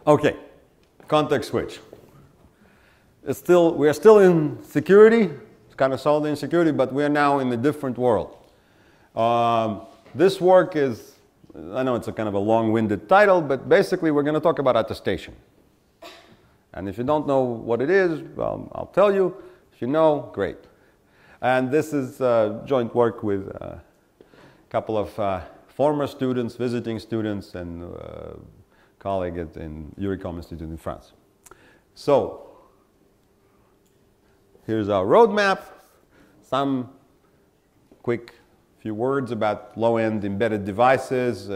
Okay, context switch. We are still in security. It's kind of solid in security, but we are now in a different world. This work is, I know it's a kind of a long-winded title, but basically we're going to talk about attestation. And if you don't know what it is, well, I'll tell you. If you know, great. And this is joint work with a couple of former students, visiting students, and colleague in Euricom Institute in France. So, here's our roadmap. Some quick few words about low-end embedded devices,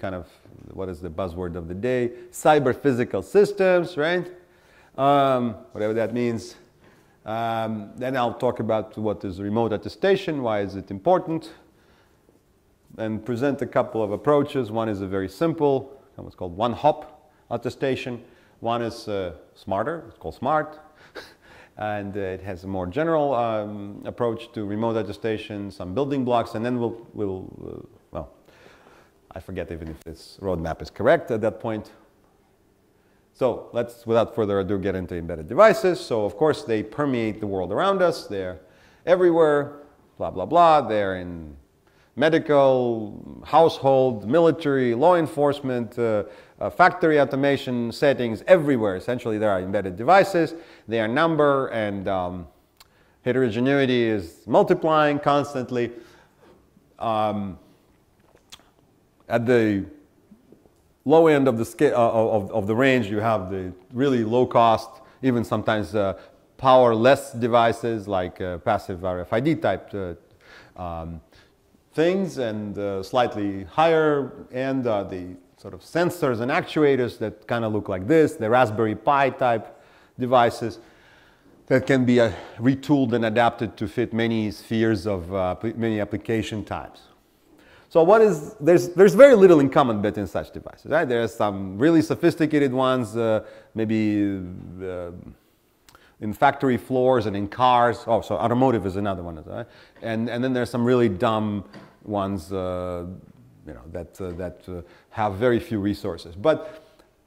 kind of what is the buzzword of the day, cyber-physical systems, right? Whatever that means. Then I'll talk about what is remote attestation, why is it important, and present a couple of approaches. One is a very simple, what's called one-hop attestation. One is smarter, it's called SMART, and it has a more general approach to remote attestation, some building blocks, and then well, I forget even if this roadmap is correct at that point. So let's, without further ado, get into embedded devices. So of course they permeate the world around us. They're everywhere, blah, blah, blah. They're in medical, household, military, law enforcement, factory automation settings, everywhere. Essentially there are embedded devices. Their number and heterogeneity is multiplying constantly. At the low end of the scale of the range, you have the really low cost, even sometimes powerless devices like passive RFID type things, and slightly higher end the sort of sensors and actuators that kind of look like this, the Raspberry Pi type devices that can be retooled and adapted to fit many spheres of many application types. So what is, there's very little in common between such devices, right? There's some really sophisticated ones, maybe in factory floors and in cars. Oh, so automotive is another one, right? And then there's some really dumb ones, you know, that have very few resources. But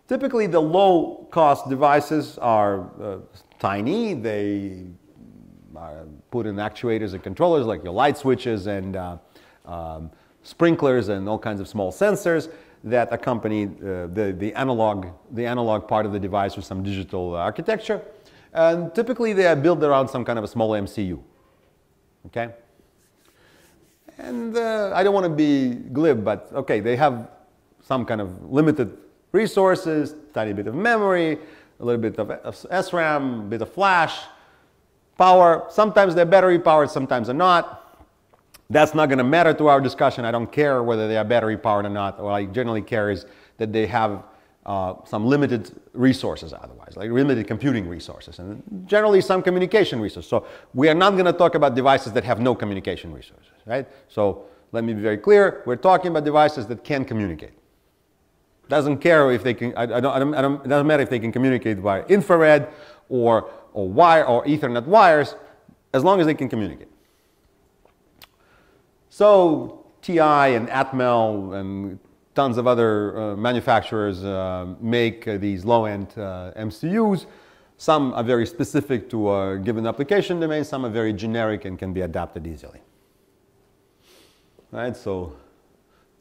typically the low-cost devices are tiny. They are put in actuators and controllers like your light switches and sprinklers and all kinds of small sensors that accompany the analog part of the device with some digital architecture. And typically they are built around some kind of a small MCU. Okay? And I don't want to be glib, but okay, they have some kind of limited resources, tiny bit of memory, a little bit of SRAM, a bit of flash, power. Sometimes they're battery powered, sometimes they're not. That's not going to matter to our discussion. I don't care whether they are battery powered or not. What I generally care is that they have some limited resources otherwise, like limited computing resources, and generally some communication resources. So we are not going to talk about devices that have no communication resources, right? So let me be very clear. We're talking about devices that can communicate. Doesn't care if they can, it doesn't matter if they can communicate via infrared or wire or Ethernet wires, as long as they can communicate. So TI and Atmel and tons of other manufacturers make these low-end MCUs. Some are very specific to a given application domain, some are very generic and can be adapted easily. Right, so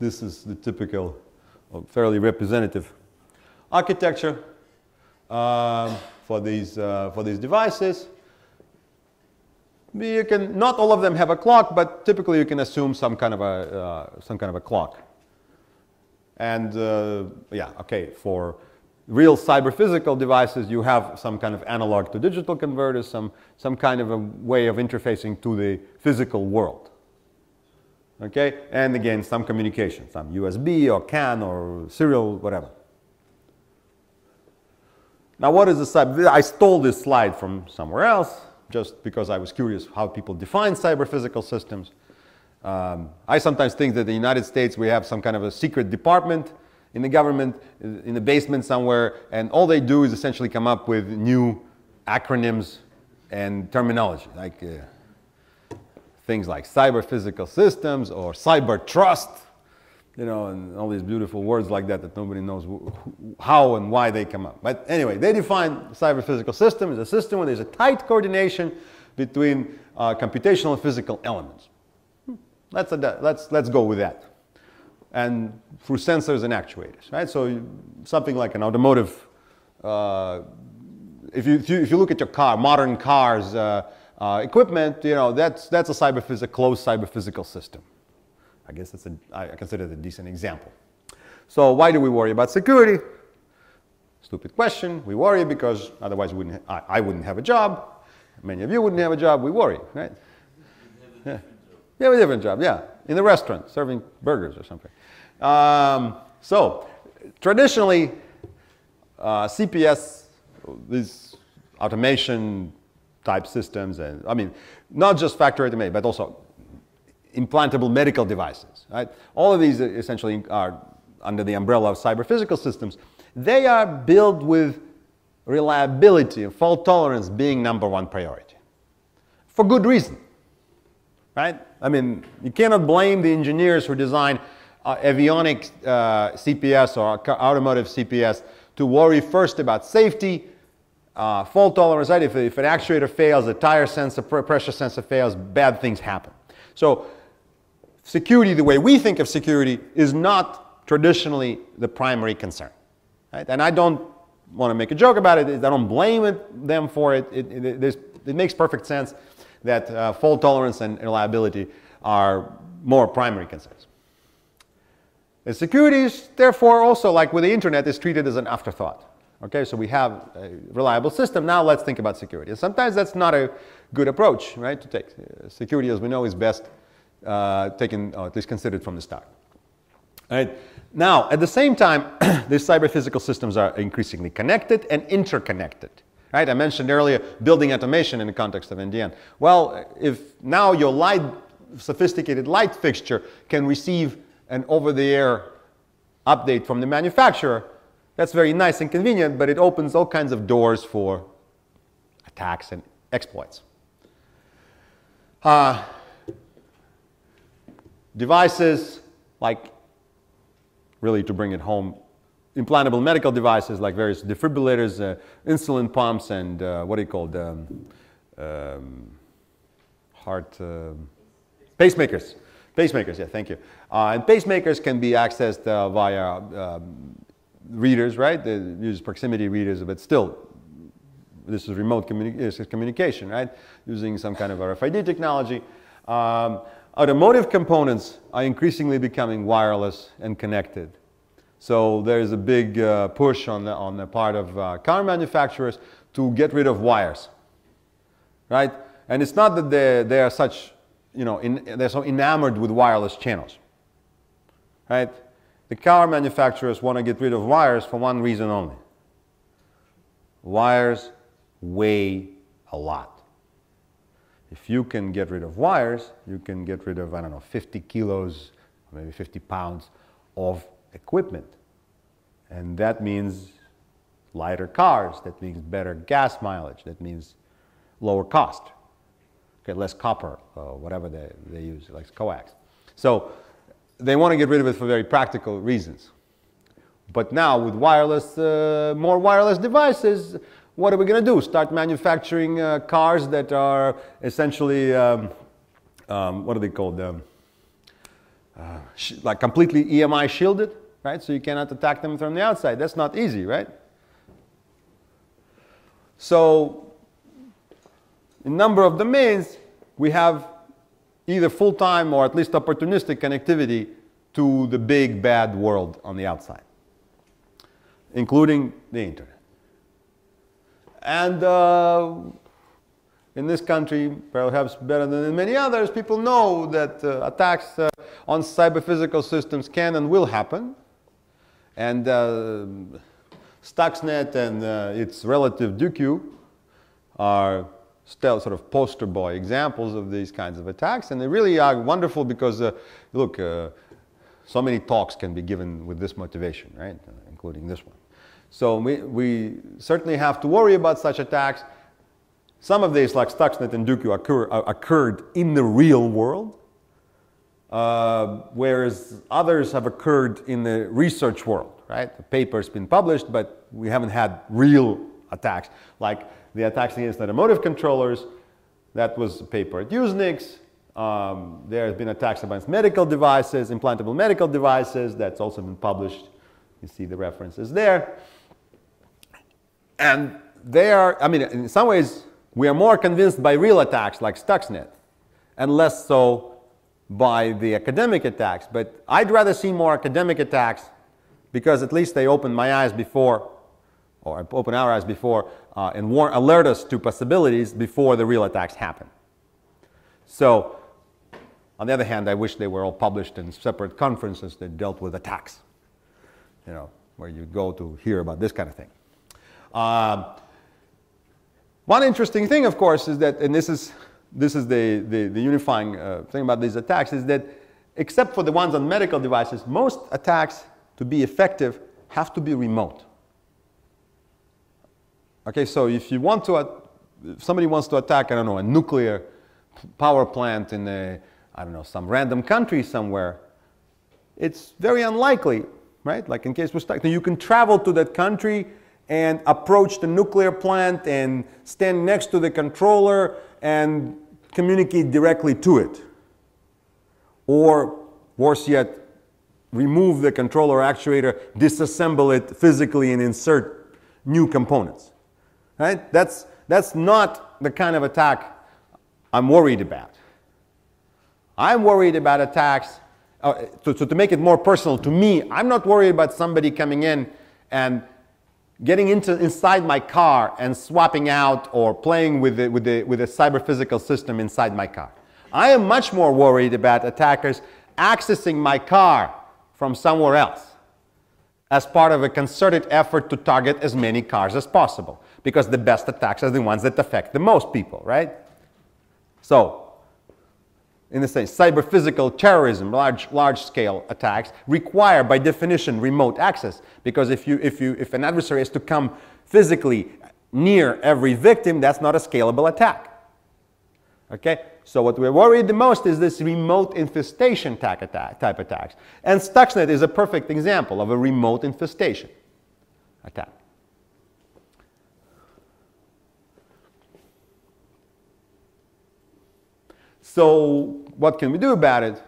this is the typical, fairly representative architecture for these devices. You can, not all of them have a clock, but typically you can assume some kind of a clock. And yeah, okay, for real cyber-physical devices, you have some kind of analog to digital converters, some kind of a way of interfacing to the physical world. Okay, and again, some communication, some USB or CAN or serial, whatever. Now, what is a cyber? I stole this slide from somewhere else, just because I was curious how people define cyber-physical systems. I sometimes think that in the United States we have some kind of a secret department in the government, in the basement somewhere, and all they do is essentially come up with new acronyms and terminology, like things like cyber-physical systems or cyber trust, you know, and all these beautiful words like that nobody knows how and why they come up. But anyway, they define cyber-physical system as a system where there's a tight coordination between computational and physical elements. Let's go with that. And through sensors and actuators, right? So something like an automotive, if you look at your car, modern cars, equipment, you know, that's a closed cyber-physical system. I guess I consider it a decent example. So why do we worry about security? Stupid question. We worry because otherwise I wouldn't have a job. Many of you wouldn't have a job. We worry, right? Yeah. You have a different job, yeah. In the restaurant, serving burgers or something. So traditionally, CPS, these automation type systems, and I mean, not just factory automation, but also implantable medical devices, right? All of these essentially are under the umbrella of cyber-physical systems. They are built with reliability and fault tolerance being #1 priority. For good reason, right? I mean, you cannot blame the engineers who design avionic CPS or automotive CPS to worry first about safety, fault tolerance, right? If an actuator fails, a tire sensor, pressure sensor fails, bad things happen. So security, the way we think of security, is not traditionally the primary concern, right? And I don't want to make a joke about it. I don't blame them for it. It makes perfect sense that fault tolerance and reliability are more primary concerns. And security is therefore also, like with the internet, is treated as an afterthought. Okay, so we have a reliable system. Now let's think about security. And sometimes that's not a good approach, right, to take. Security, as we know, is best taken, or at least considered from the start. All right. Now, at the same time, these cyber-physical systems are increasingly connected and interconnected. Right? I mentioned earlier building automation in the context of NDN. Well, if now your sophisticated light fixture can receive an over-the-air update from the manufacturer, that's very nice and convenient, but it opens all kinds of doors for attacks and exploits. Devices like, really to bring it home, implantable medical devices like various defibrillators, insulin pumps, and what do you call them? Heart pacemakers. Pacemakers, yeah, thank you. And pacemakers can be accessed via readers, right? They use proximity readers, but still, this is remote communication, right? Using some kind of RFID technology. Automotive components are increasingly becoming wireless and connected. So there's a big push on the part of car manufacturers to get rid of wires, right? And it's not that they are such, you know, they're so enamored with wireless channels, right? The car manufacturers want to get rid of wires for one reason only. Wires weigh a lot. If you can get rid of wires, you can get rid of, I don't know, 50 kilos, maybe 50 pounds of equipment. And that means lighter cars, that means better gas mileage, that means lower cost. Okay, less copper, whatever they use, like coax. So they want to get rid of it for very practical reasons. But now with wireless, more wireless devices, what are we going to do? Start manufacturing cars that are essentially, what are they called? Like completely EMI shielded, right? So you cannot attack them from the outside. That's not easy, right? So in a number of domains, we have either full-time or at least opportunistic connectivity to the big bad world on the outside, including the internet. And in this country, perhaps better than in many others, people know that attacks on cyber-physical systems can and will happen. And Stuxnet and its relative DQ are still sort of poster boy examples of these kinds of attacks. And they really are wonderful because, look, so many talks can be given with this motivation, right? Including this one. So we certainly have to worry about such attacks. Some of these, like Stuxnet and DQ, occurred in the real world. whereas others have occurred in the research world, right? The paper's been published, but we haven't had real attacks, like the attacks against automotive controllers. That was a paper at Usenix. There have been attacks against medical devices, implantable medical devices. That's also been published. You see the references there. And they are, I mean, in some ways, we are more convinced by real attacks like Stuxnet, and less so by the academic attacks. But I'd rather see more academic attacks because at least they open my eyes before, or open our eyes before, and alert us to possibilities before the real attacks happen. So, on the other hand, I wish they were all published in separate conferences that dealt with attacks, you know, where you go to hear about this kind of thing. One interesting thing, of course, is that, and this is the unifying thing about these attacks, is that except for the ones on medical devices, most attacks, to be effective, have to be remote. Okay, so if you want to, if somebody wants to attack, I don't know, a nuclear power plant in a, I don't know, some random country somewhere, it's very unlikely, right? Like in case with Stuxnet, you can travel to that country and approach the nuclear plant and stand next to the controller and communicate directly to it. Or, worse yet, remove the controller actuator, disassemble it physically and insert new components. Right? That's not the kind of attack I'm worried about. I'm worried about attacks, to make it more personal to me, I'm not worried about somebody coming in and getting inside my car and swapping out or playing with a cyber-physical system inside my car. I am much more worried about attackers accessing my car from somewhere else as part of a concerted effort to target as many cars as possible, because the best attacks are the ones that affect the most people, right? So, in the sense, cyber-physical terrorism, large-scale attacks, require, by definition, remote access. Because if an adversary has to come physically near every victim, that's not a scalable attack. Okay? So what we're worried the most is this remote infestation type attacks. And Stuxnet is a perfect example of a remote infestation attack. So what can we do about it?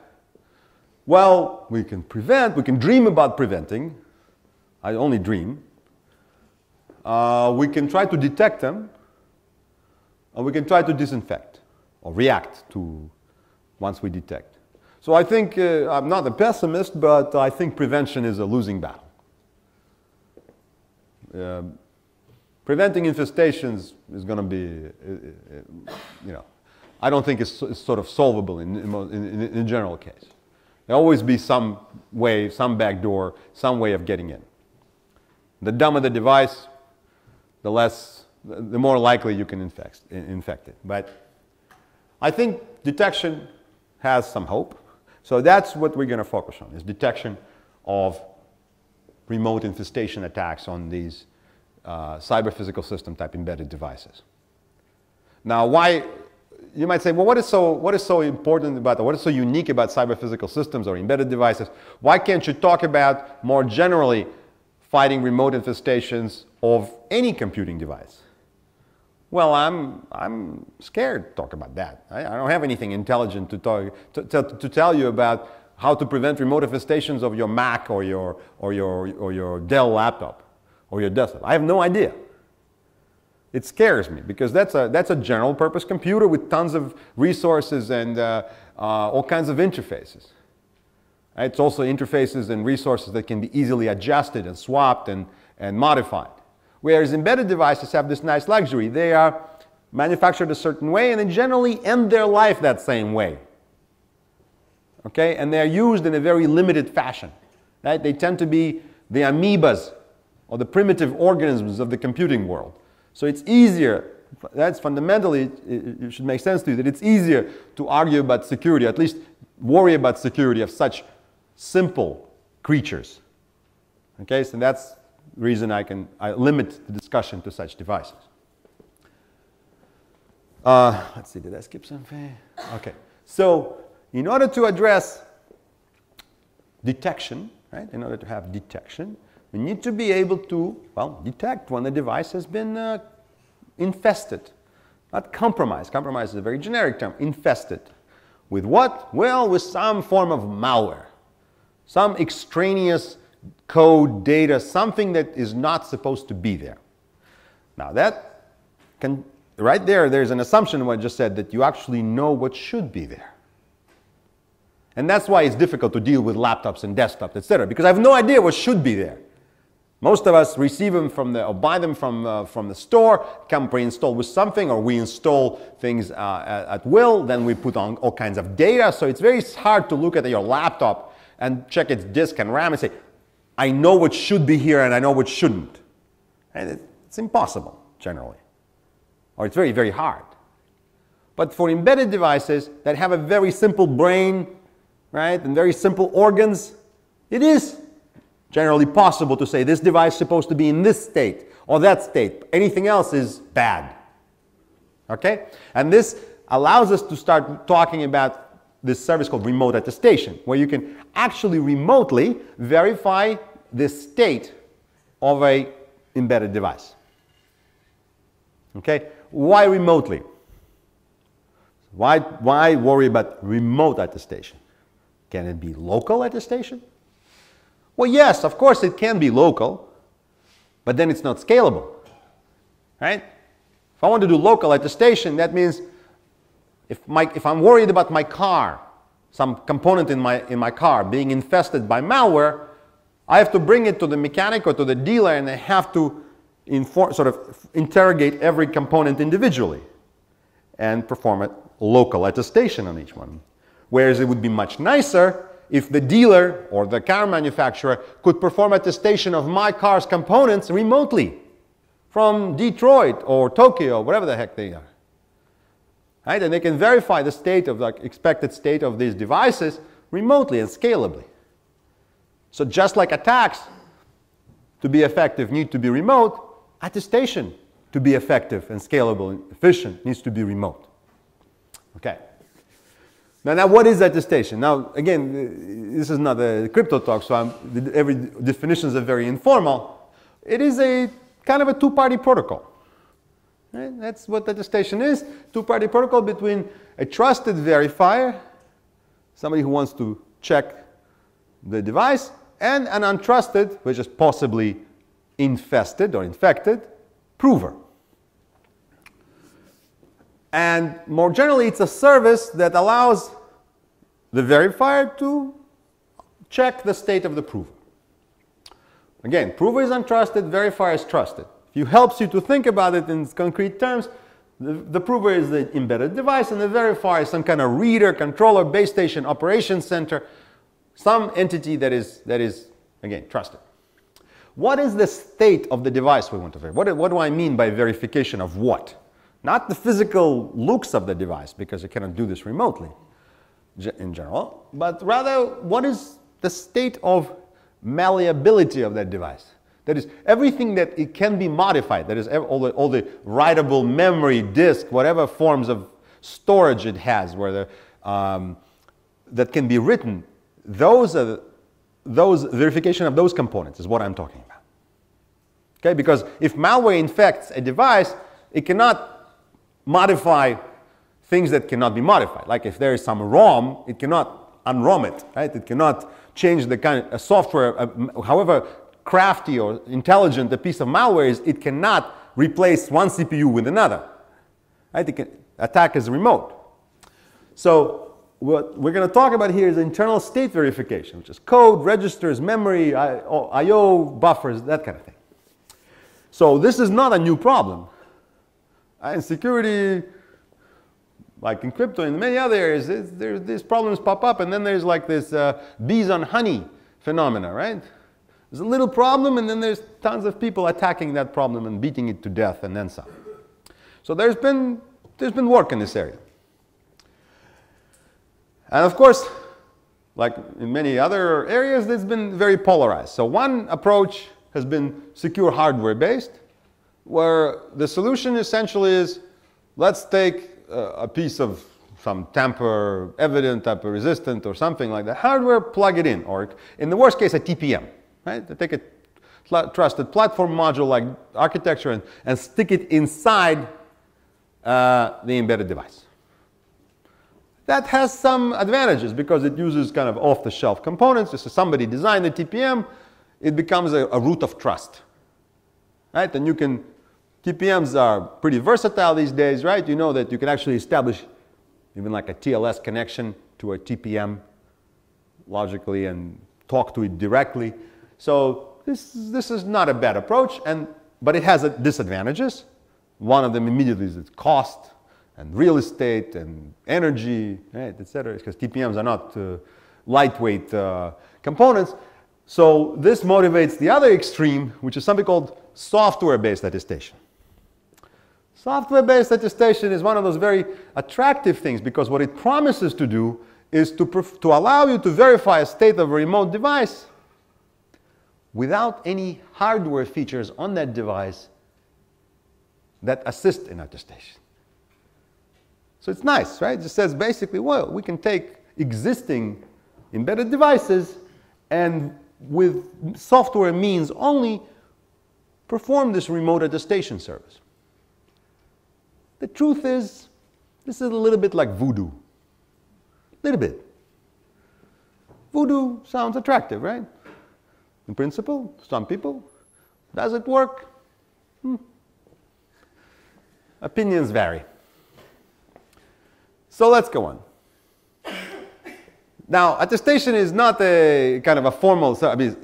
Well, we can prevent, we can dream about preventing. I only dream. We can try to detect them, and we can try to disinfect or react to once we detect. So I think, I'm not a pessimist, but I think prevention is a losing battle. Preventing infestations is going to be, you know, I don't think it's sort of solvable in general case. There'll always be some way, some back door, some way of getting in. The dumber the device, the more likely you can infect it. But I think detection has some hope. So that's what we're going to focus on, is detection of remote infestation attacks on these cyber-physical system type embedded devices. Now, why? You might say, well, what is so important about, or what is so unique about cyber-physical systems or embedded devices? Why can't you talk about, more generally, fighting remote infestations of any computing device? Well, I'm scared to talk about that. I don't have anything intelligent to tell you about how to prevent remote infestations of your Mac or your Dell laptop or your desktop. I have no idea. It scares me because that's a general purpose computer with tons of resources and all kinds of interfaces. It's also interfaces and resources that can be easily adjusted and swapped and modified. Whereas embedded devices have this nice luxury. They are manufactured a certain way and they generally end their life that same way. Okay? And they're used in a very limited fashion. Right? They tend to be the amoebas or the primitive organisms of the computing world. So it's easier, that's fundamentally, it should make sense to you, that it's easier to argue about security, at least worry about security of such simple creatures. Okay, so that's the reason I limit the discussion to such devices. Let's see, did I skip something? Okay, so in order to address detection, right? In order to have detection, we need to be able to, well, detect when the device has been infested. Not compromised. Compromised is a very generic term. Infested. With what? Well, with some form of malware. Some extraneous code, data, something that is not supposed to be there. Now that can, right there's an assumption in what I just said that you actually know what should be there. And that's why it's difficult to deal with laptops and desktops, etc. Because I have no idea what should be there. Most of us receive them from or buy them from the store, come pre-installed with something, or we install things at will, then we put on all kinds of data. So it's very hard to look at your laptop and check its disk and RAM and say, I know what should be here and I know what shouldn't. And it's impossible, generally. Or it's very, very hard. But for embedded devices that have a very simple brain, right, and very simple organs, it is generally possible to say this device is supposed to be in this state or that state. Anything else is bad. Okay? And this allows us to start talking about this service called remote attestation, where you can actually remotely verify the state of an embedded device. Okay? Why remotely? Why worry about remote attestation? Can it be local attestation? Well, yes, of course it can be local, but then it's not scalable, right? If I want to do local attestation, that means if I'm worried about my car, some component in my car being infested by malware, I have to bring it to the mechanic or to the dealer, and I have to sort of interrogate every component individually and perform a local attestation on each one. Whereas it would be much nicer if the dealer or the car manufacturer could perform attestation of my car's components remotely from Detroit or Tokyo, whatever the heck they are. Right? And they can verify the state of the expected state of these devices remotely and scalably. So just like attacks to be effective need to be remote, attestation to be effective and scalable and efficient needs to be remote. Okay. Now what is attestation? Now, again, this is not a crypto talk, so every definitions are very informal. It is a kind of a two-party protocol. Right? That's what attestation is. Two-party protocol between a trusted verifier, somebody who wants to check the device, and an untrusted, which is possibly infested or infected, prover. And more generally, it's a service that allows the verifier to check the state of the prover. Again, prover is untrusted, verifier is trusted. If it helps you to think about it in concrete terms, the prover is the embedded device, and the verifier is some kind of reader, controller, base station, operations center, some entity that is again, trusted. What is the state of the device we want to verify? What do I mean by verification of what? Not the physical looks of the device, because you cannot do this remotely in general, but rather what is the state of malleability of that device? That is, everything that it can be modified, that is, all the writable memory, disk, whatever forms of storage it has, where that can be written, those verification of those components is what I'm talking about. Okay, because if malware infects a device, it cannot modify things that cannot be modified. Like if there is some ROM, it cannot unROM it, right? It cannot change the kind of software, however crafty or intelligent a piece of malware is, it cannot replace one CPU with another. Right? It can attack as remote. So what we're going to talk about here is internal state verification, which is code, registers, memory, I/O, buffers, that kind of thing. So this is not a new problem. In security, like in crypto and many other areas, these problems pop up, and then there's like this bees on honey phenomena, right? There's a little problem, and then there's tons of people attacking that problem and beating it to death, and then some. So there's been work in this area. And of course, like in many other areas, it's been very polarized. So one approach has been secure hardware based, where the solution essentially is, let's take a piece of some tamper evident, tamper resistant, or something like that. Hardware, plug it in, or in the worst case, a TPM. Right? They take a trusted platform module like architecture and stick it inside the embedded device. That has some advantages because it uses kind of off-the-shelf components. Just as somebody designed the TPM, it becomes a root of trust. Right? And you can, TPMs are pretty versatile these days, right? You know that you can actually establish even like a TLS connection to a TPM logically and talk to it directly. So this is not a bad approach, but it has disadvantages. One of them immediately is its cost and real estate and energy, right, et cetera, because TPMs are not lightweight components. So this motivates the other extreme, which is something called software-based attestation. Software-based attestation is one of those very attractive things because what it promises to do is to allow you to verify a state of a remote device without any hardware features on that device that assist in attestation. So it's nice, right? It just says basically, well, we can take existing embedded devices and with software means only perform this remote attestation service. The truth is, this is a little bit like voodoo. A little bit. Voodoo sounds attractive, right? In principle, some people. Does it work? Opinions vary. So let's go on. Now, attestation is not a kind of a formal, I mean,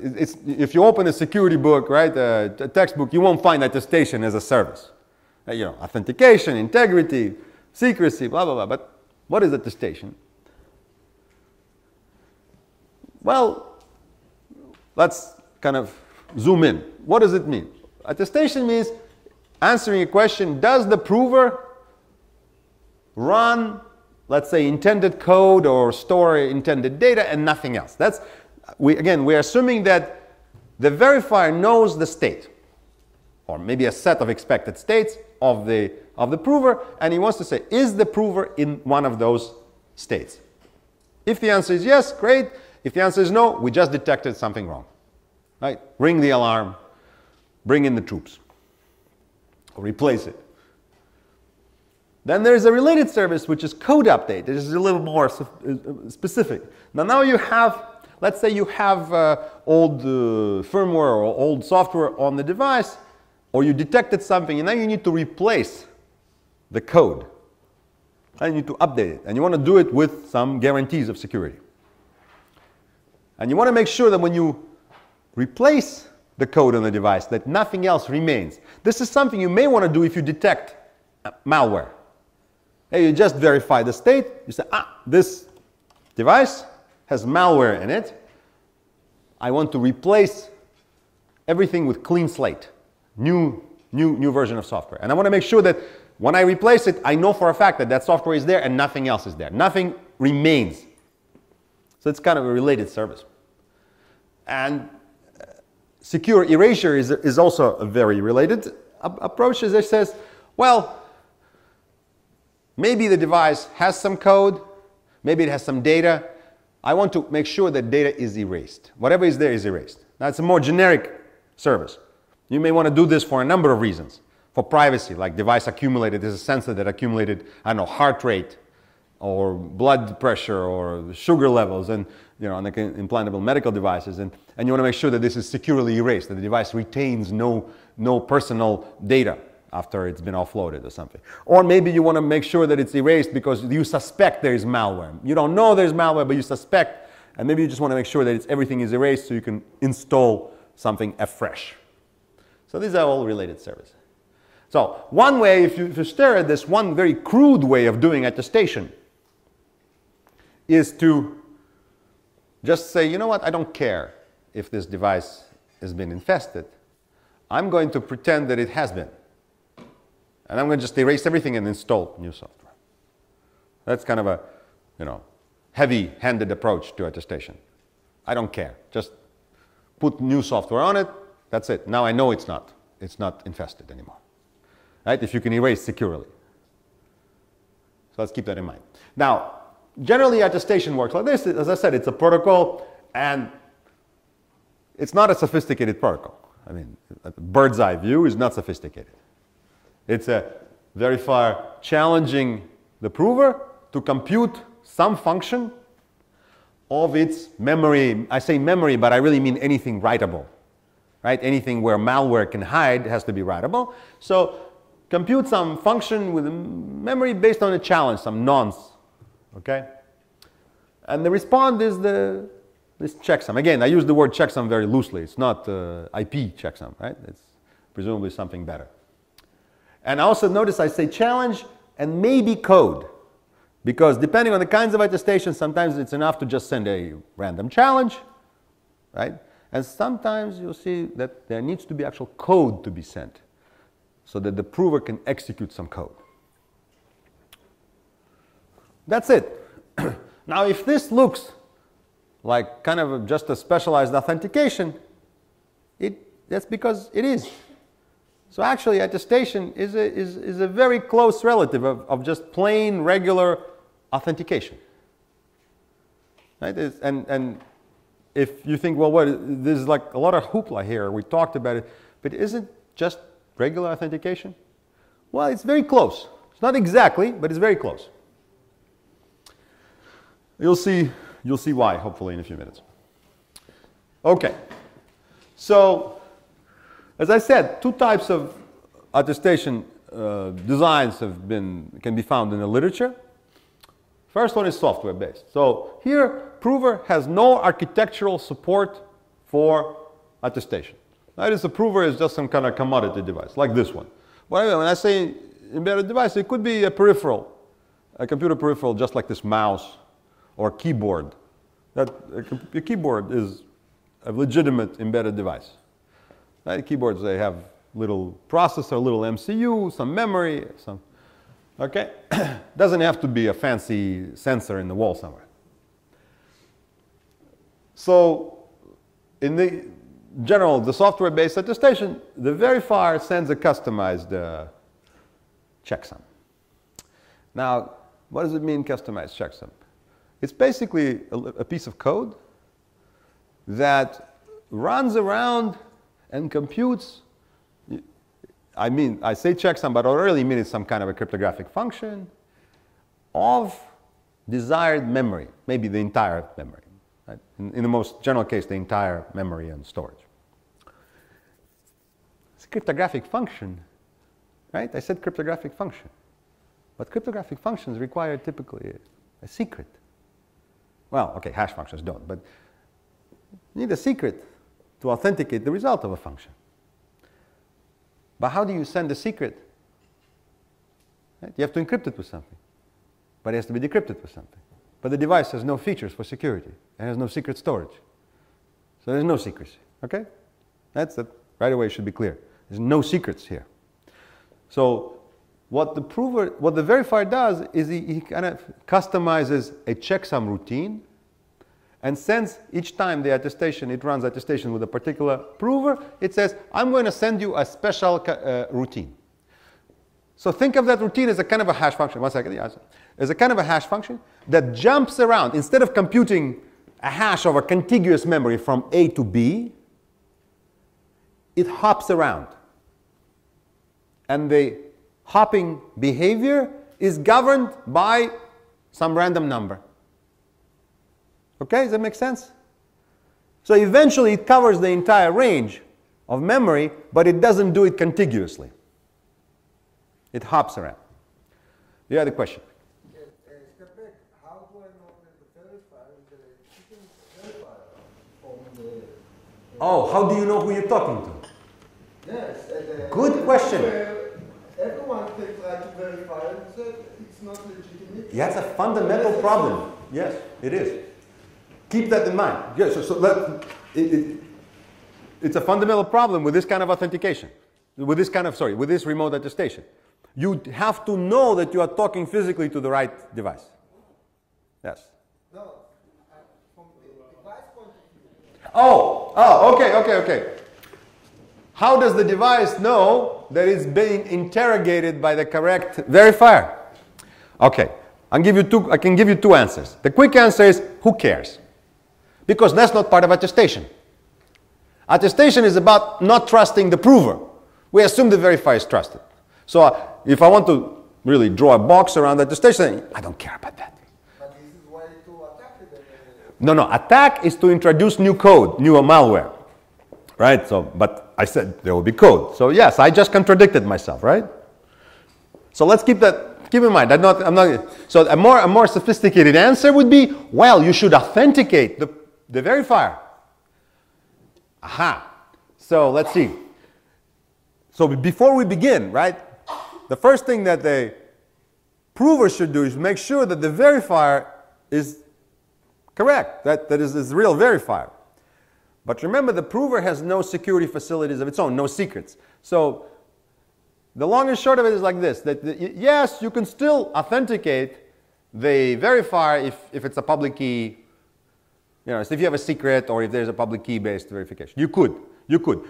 if you open a security book, right, a textbook, you won't find attestation as a service. You know, authentication, integrity, secrecy, blah, blah, blah. But what is attestation? Well, let's kind of zoom in. What does it mean? Attestation means answering a question, does the prover run, let's say, intended code or store intended data and nothing else? That's, we're assuming that the verifier knows the state, or maybe a set of expected states of the prover, and he wants to say, is the prover in one of those states? If the answer is yes, great. If the answer is no, we just detected something wrong. Right? Ring the alarm, bring in the troops, or replace it. Then there's a related service, which is code update. This is a little more specific. Now you have, let's say you have old firmware or old software on the device, or you detected something, and now you need to replace the code. And you need to update it. And you want to do it with some guarantees of security. And you want to make sure that when you replace the code on the device, that nothing else remains. This is something you may want to do if you detect malware. Hey, you just verify the state. You say, this device has malware in it. I want to replace everything with clean slate. New version of software. And I want to make sure that when I replace it, I know for a fact that that software is there and nothing else is there. Nothing remains. So it's kind of a related service. And secure erasure is also a very related approach. As it says, well, maybe the device has some code, maybe it has some data. I want to make sure that data is erased. Whatever is there is erased. Now it's a more generic service. You may want to do this for a number of reasons. For privacy, like device accumulated, there's a sensor that accumulated, I don't know, heart rate or blood pressure or sugar levels, and you know, on the implantable medical devices, and you want to make sure that this is securely erased, that the device retains no personal data after it's been offloaded or something. Or maybe you want to make sure that it's erased because you suspect there is malware. You don't know there's malware, but you suspect, and maybe you just want to make sure that everything is erased so you can install something afresh. So these are all related services. So one way, if you stare at this, one very crude way of doing attestation is to just say, you know what, I don't care if this device has been infested. I'm going to pretend that it has been. And I'm going to just erase everything and install new software. That's kind of a, you know, heavy-handed approach to attestation. I don't care. Just put new software on it. That's it. Now I know it's not infested anymore. Right? If you can erase securely. So let's keep that in mind. Now, generally attestation works like this. As I said, it's a protocol, and it's not a sophisticated protocol. I mean, a bird's eye view is not sophisticated. It's a verifier challenging the prover to compute some function of its memory. I say memory, but I really mean anything writable. Right? Anything where malware can hide has to be writable. So compute some function with memory based on a challenge, some nonce. Okay? And the response is this checksum. Again, I use the word checksum very loosely. It's not IP checksum, right? It's presumably something better. And also notice I say challenge and maybe code. Because depending on the kinds of attestation, sometimes it's enough to just send a random challenge, right? And sometimes you'll see that there needs to be actual code to be sent so that the prover can execute some code. That's it. Now, if this looks like kind of just a specialized authentication, that's because it is. So actually, attestation is a very close relative of just plain, regular authentication. Right? And if you think, well, there's like a lot of hoopla here, we talked about it, but isn't just regular authentication? Well, it's very close. It's not exactly, but it's very close. You'll see why, hopefully, in a few minutes. Okay. So, as I said, two types of attestation designs can be found in the literature. First one is software-based. So here, prover has no architectural support for attestation. That is, the prover is just some kind of commodity device, like this one. When I say embedded device, it could be a peripheral, a computer peripheral, just like this mouse or keyboard. A keyboard is a legitimate embedded device. Keyboards, they have little processor, little MCU, some memory, some. Okay? Doesn't have to be a fancy sensor in the wall somewhere. So, in the general, the software-based attestation, the verifier sends a customized checksum. Now, what does it mean, customized checksum? It's basically a piece of code that runs around and computes. I say checksum, but I really mean it's some kind of a cryptographic function of desired memory, maybe the entire memory. Right? In the most general case, the entire memory and storage. It's a cryptographic function, right? I said cryptographic function. But cryptographic functions require typically a secret. Well, okay, hash functions don't, but you need a secret to authenticate the result of a function. But how do you send a secret? Right? You have to encrypt it with something. But it has to be decrypted with something. But the device has no features for security. It has no secret storage. So there's no secrecy. Okay? Right away should be clear. There's no secrets here. So what the verifier does is he kind of customizes a checksum routine and sends each time it runs attestation with a particular prover, it says, I'm going to send you a special routine. So think of that routine as a kind of a hash function. One second, yeah. As a kind of a hash function that jumps around. Instead of computing a hash over contiguous memory from A to B, it hops around. And the hopping behavior is governed by some random number. Okay, does that make sense? So eventually it covers the entire range of memory, but it doesn't do it contiguously. It hops around. You had a question? Step back. How do I know that the verifier is the cheating verifier from the... Oh, how do you know who you're talking to? Yes. Good question. Everyone can try to verify and say it's not legitimate. Yeah, that's a fundamental problem. Yes, it is. Keep that in mind. Yes, it's a fundamental problem with this kind of authentication, with this remote attestation. You have to know that you are talking physically to the right device. Yes. No, from the device point of view. Oh, okay. How does the device know that it's being interrogated by the correct verifier? Okay, I can give you two answers. The quick answer is, who cares? Because that's not part of attestation. Attestation is about not trusting the prover. We assume the verifier is trusted. So if I want to really draw a box around attestation, I don't care about that. But this is why to attack it. No, attack is to introduce new code, new malware. Right? So, but I said there will be code. So yes, I just contradicted myself, right? So let's keep in mind. So a more sophisticated answer would be, well, you should authenticate the verifier. Aha. So let's see. So before we begin, right, the first thing that the prover should do is make sure that the verifier is correct, that is a real verifier. But remember, the prover has no security facilities of its own, no secrets. So the long and short of it is like this, that yes, you can still authenticate the verifier if it's a public key, so if you have a secret or if there's a public key-based verification. You could.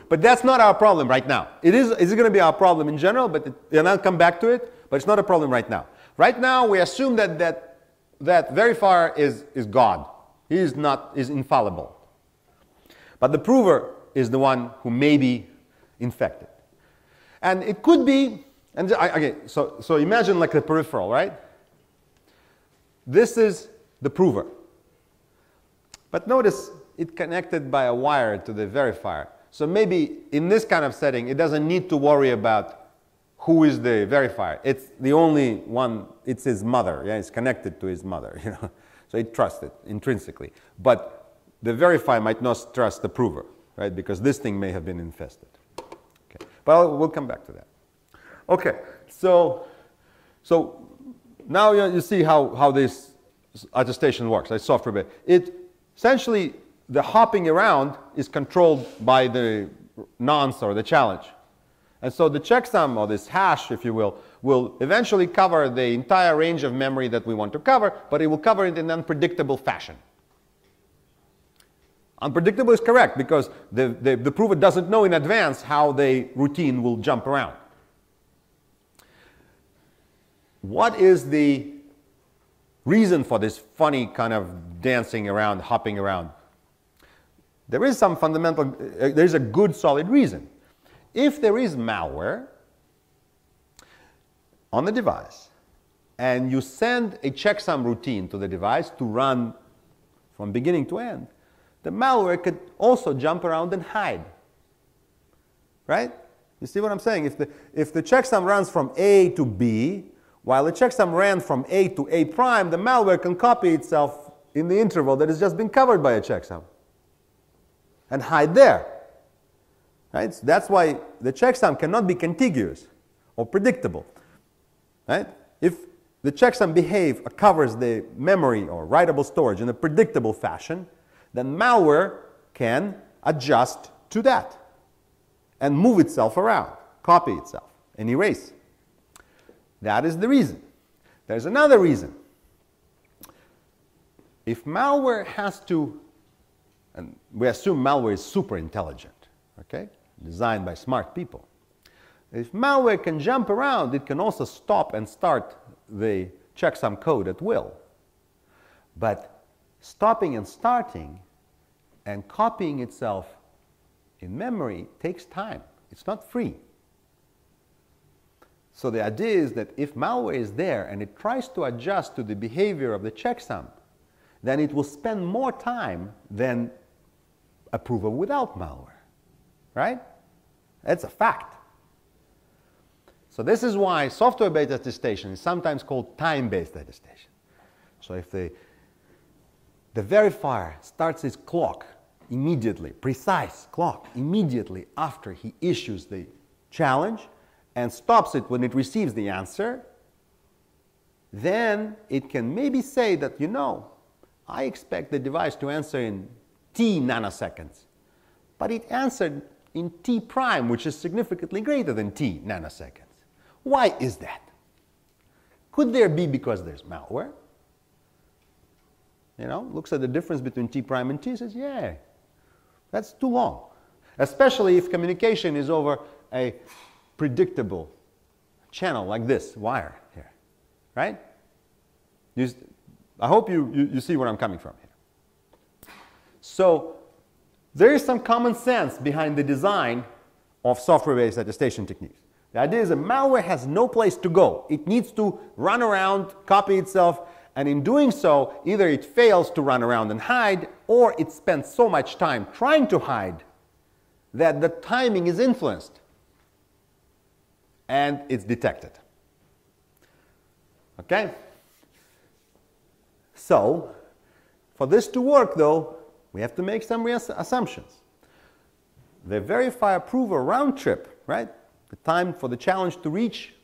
But that's not our problem right now. Is it going to be our problem in general? And I'll come back to it, but it's not a problem right now. Right now, we assume that verifier is God. He is infallible. But the prover is the one who may be infected. And it could be, so imagine like the peripheral, right? This is the prover. But notice it's connected by a wire to the verifier. So maybe in this kind of setting, it doesn't need to worry about who is the verifier. It's the only one, it's his mother. Yeah, it's connected to his mother, So it trusts it intrinsically. But the verifier might not trust the prover, right? Because this thing may have been infested. Okay. But we'll come back to that. Okay, so now you see how this attestation works, like software based. Essentially, the hopping around is controlled by the nonce or the challenge. And so the checksum, or this hash, if you will eventually cover the entire range of memory that we want to cover, but it will cover it in an unpredictable fashion. Unpredictable is correct because the prover doesn't know in advance how the routine will jump around. What is the reason for this funny kind of dancing around, hopping around? There is some fundamental, there's a good solid reason. If there is malware on the device and you send a checksum routine to the device to run from beginning to end, the malware could also jump around and hide. Right? You see what I'm saying? If the checksum runs from A to B, while the checksum ran from A to A prime, the malware can copy itself in the interval that has just been covered by a checksum and hide there. Right? So that's why the checksum cannot be contiguous or predictable. Right? If the checksum covers the memory or writable storage in a predictable fashion, then malware can adjust to that and move itself around, copy itself, and erase. That is the reason. There's another reason. If malware has to, and we assume malware is super intelligent, okay, designed by smart people. If malware can jump around, it can also stop and start the checksum code at will. But stopping and starting and copying itself in memory takes time. It's not free. So the idea is that if malware is there and it tries to adjust to the behavior of the checksum, then it will spend more time than a prover without malware. Right? That's a fact. So this is why software-based attestation is sometimes called time-based attestation. So if the verifier starts his clock immediately, precise clock, immediately after he issues the challenge and stops it when it receives the answer, then it can maybe say that, I expect the device to answer in t nanoseconds, but it answered in t prime, which is significantly greater than t nanoseconds. Why is that? Could there be because there's malware? Looks at the difference between t prime and t, says, yeah, that's too long. Especially if communication is over a predictable channel like this wire here, right? I hope you see where I'm coming from here. So there is some common sense behind the design of software-based attestation techniques. The idea is that malware has no place to go. It needs to run around, copy itself, and in doing so, either it fails to run around and hide, or it spends so much time trying to hide that the timing is influenced and it's detected. Okay? So, for this to work, though, we have to make some assumptions. The verifier prover round trip, right? The time for the challenge to reach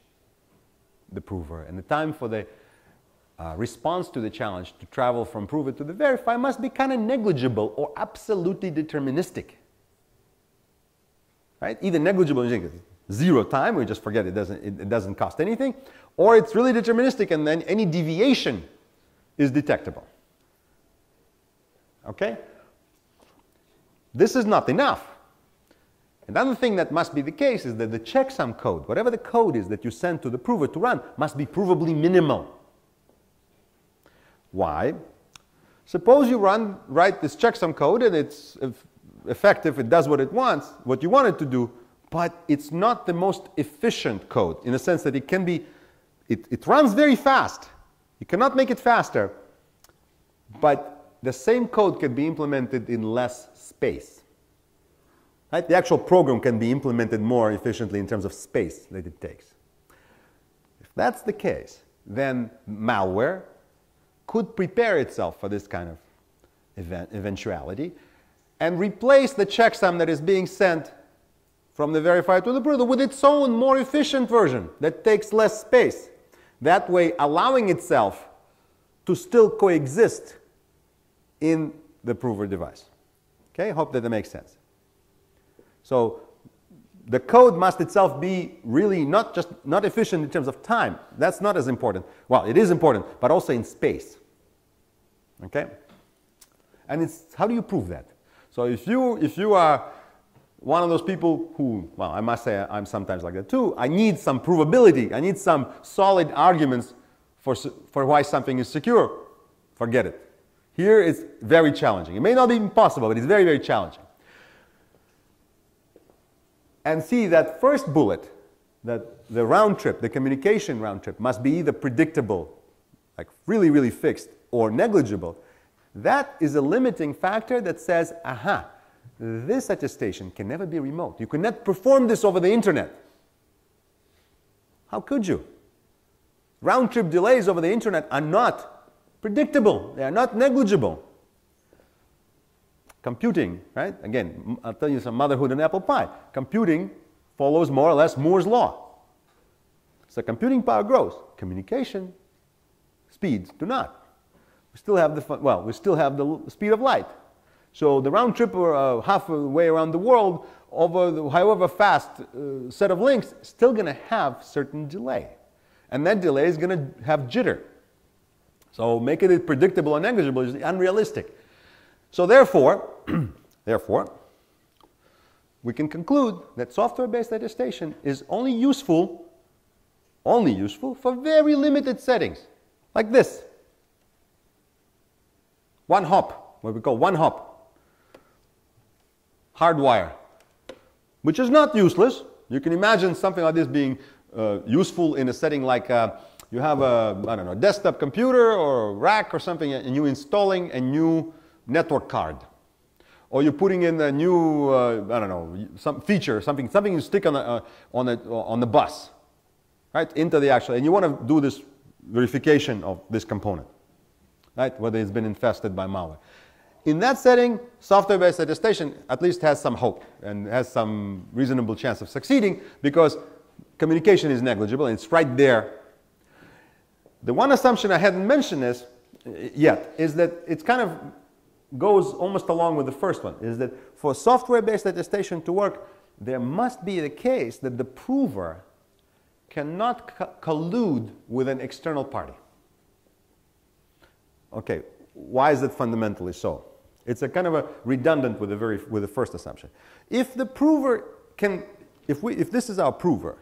the prover and the time for the response to the challenge to travel from prover to the verifier must be kind of negligible or absolutely deterministic. Right? Either negligible, zero time, we just forget it doesn't cost anything, or it's really deterministic and then any deviation is detectable. Okay? This is not enough. Another thing that must be the case is that the checksum code, whatever the code is that you send to the prover to run, must be provably minimal. Why? Suppose you write this checksum code and it's effective, it does what it wants, what you want it to do, but it's not the most efficient code in the sense that it runs very fast. You cannot make it faster, but the same code can be implemented in less space. Right? The actual program can be implemented more efficiently in terms of space that it takes. If that's the case, then malware could prepare itself for this kind of eventuality and replace the checksum that is being sent from the verifier to the prover with its own more efficient version that takes less space. That way allowing itself to still coexist in the prover device. Okay, hope that makes sense. So the code must itself be really not efficient in terms of time. That's not as important. Well, it is important, but also in space. Okay? And how do you prove that? So if you are one of those people who, well, I must say I'm sometimes like that too, I need some provability, I need some solid arguments for why something is secure, forget it. Here it's very challenging. It may not be impossible, but it's very, very challenging. And see that first bullet, that the round trip, the communication round trip, must be either predictable, like really, really fixed, or negligible. That is a limiting factor that says, aha, this attestation can never be remote. You cannot perform this over the internet. How could you? Round trip delays over the internet are not predictable. They are not negligible. Computing, right? Again, I'll tell you some motherhood and apple pie. Computing follows more or less Moore's law. So computing power grows. Communication speeds do not. We still have the speed of light. So the round trip or halfway around the world over however fast set of links is still going to have certain delay. And that delay is going to have jitter. So making it predictable and negligible is unrealistic. So therefore, we can conclude that software-based attestation is only useful for very limited settings, like this. One hop, what we call one hop. Hardwire, which is not useless. You can imagine something like this being useful in a setting like you have a, I don't know, desktop computer or a rack or something, and you're installing a new network card. Or you're putting in a new, I don't know, some feature, something you stick on the bus, right, into the actual, and you want to do this verification of this component, right, whether it's been infested by malware. In that setting, software-based attestation at least has some hope and has some reasonable chance of succeeding because communication is negligible and it's right there. The one assumption I hadn't mentioned yet is that it's kind of goes almost along with the first one, is that for software-based attestation to work, there must be the case that the prover cannot collude with an external party. Okay, why is it fundamentally so? It's a kind of a redundant with the first assumption. If the prover can, if this is our prover,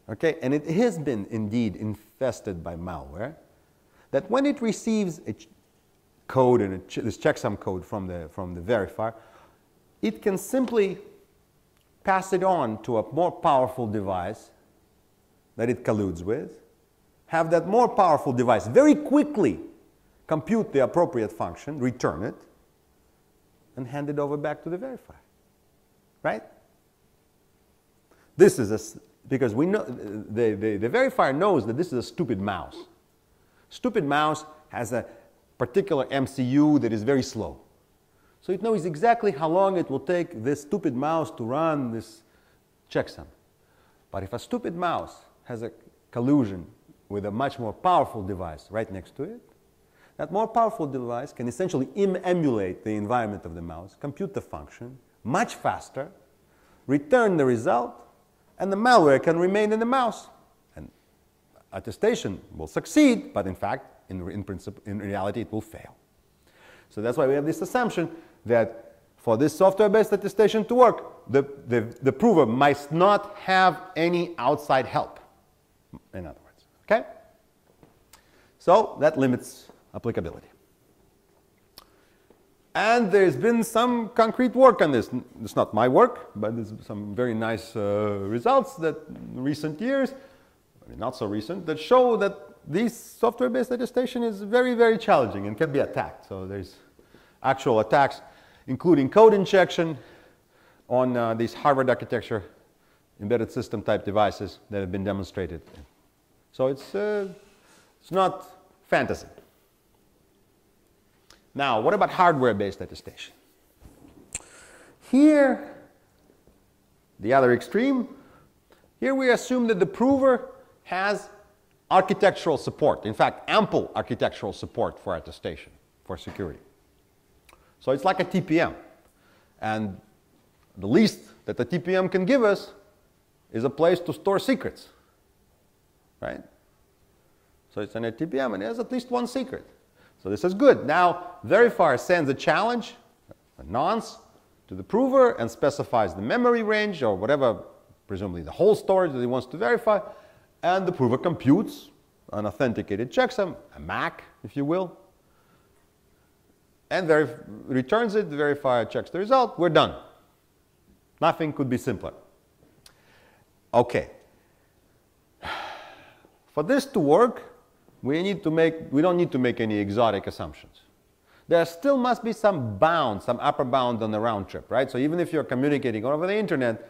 okay, and it has been indeed infested by malware, that when it receives a code and this checksum code from the verifier, it can simply pass it on to a more powerful device that it colludes with, have that more powerful device very quickly compute the appropriate function, return it, and hand it over back to the verifier. Right? This is because we know the verifier knows that this is a stupid mouse. Stupid mouse has a particular MCU that is very slow. So it knows exactly how long it will take this stupid mouse to run this checksum. But if a stupid mouse has a collusion with a much more powerful device right next to it, that more powerful device can essentially emulate the environment of the mouse, compute the function much faster, return the result, and the malware can remain in the mouse. And attestation will succeed, but in fact, in reality, it will fail. So that's why we have this assumption that for this software-based attestation to work, the prover must not have any outside help, in other words. Okay? So that limits applicability. And there's been some concrete work on this. It's not my work, but there's some very nice results that in recent years, I mean, not so recent, that show that this software-based attestation is very, very challenging and can be attacked. So there's actual attacks, including code injection on these Harvard architecture embedded system type devices that have been demonstrated. So it's not fantasy. Now, what about hardware-based attestation? Here, the other extreme, here we assume that the prover has architectural support. In fact, ample architectural support for attestation, for security. So it's like a TPM. And the least that the TPM can give us is a place to store secrets. Right? So it's an TPM and it has at least one secret. So this is good. Now, verifier sends a challenge, a nonce, to the prover and specifies the memory range or whatever, presumably the whole storage that he wants to verify, and the prover computes an authenticated checksum, a MAC, if you will, and returns it. The verifier checks the result. We're done. Nothing could be simpler. Okay. For this to work, we don't need to make any exotic assumptions. There still must be some bound, some upper bound on the round trip, right? So even if you're communicating over the internet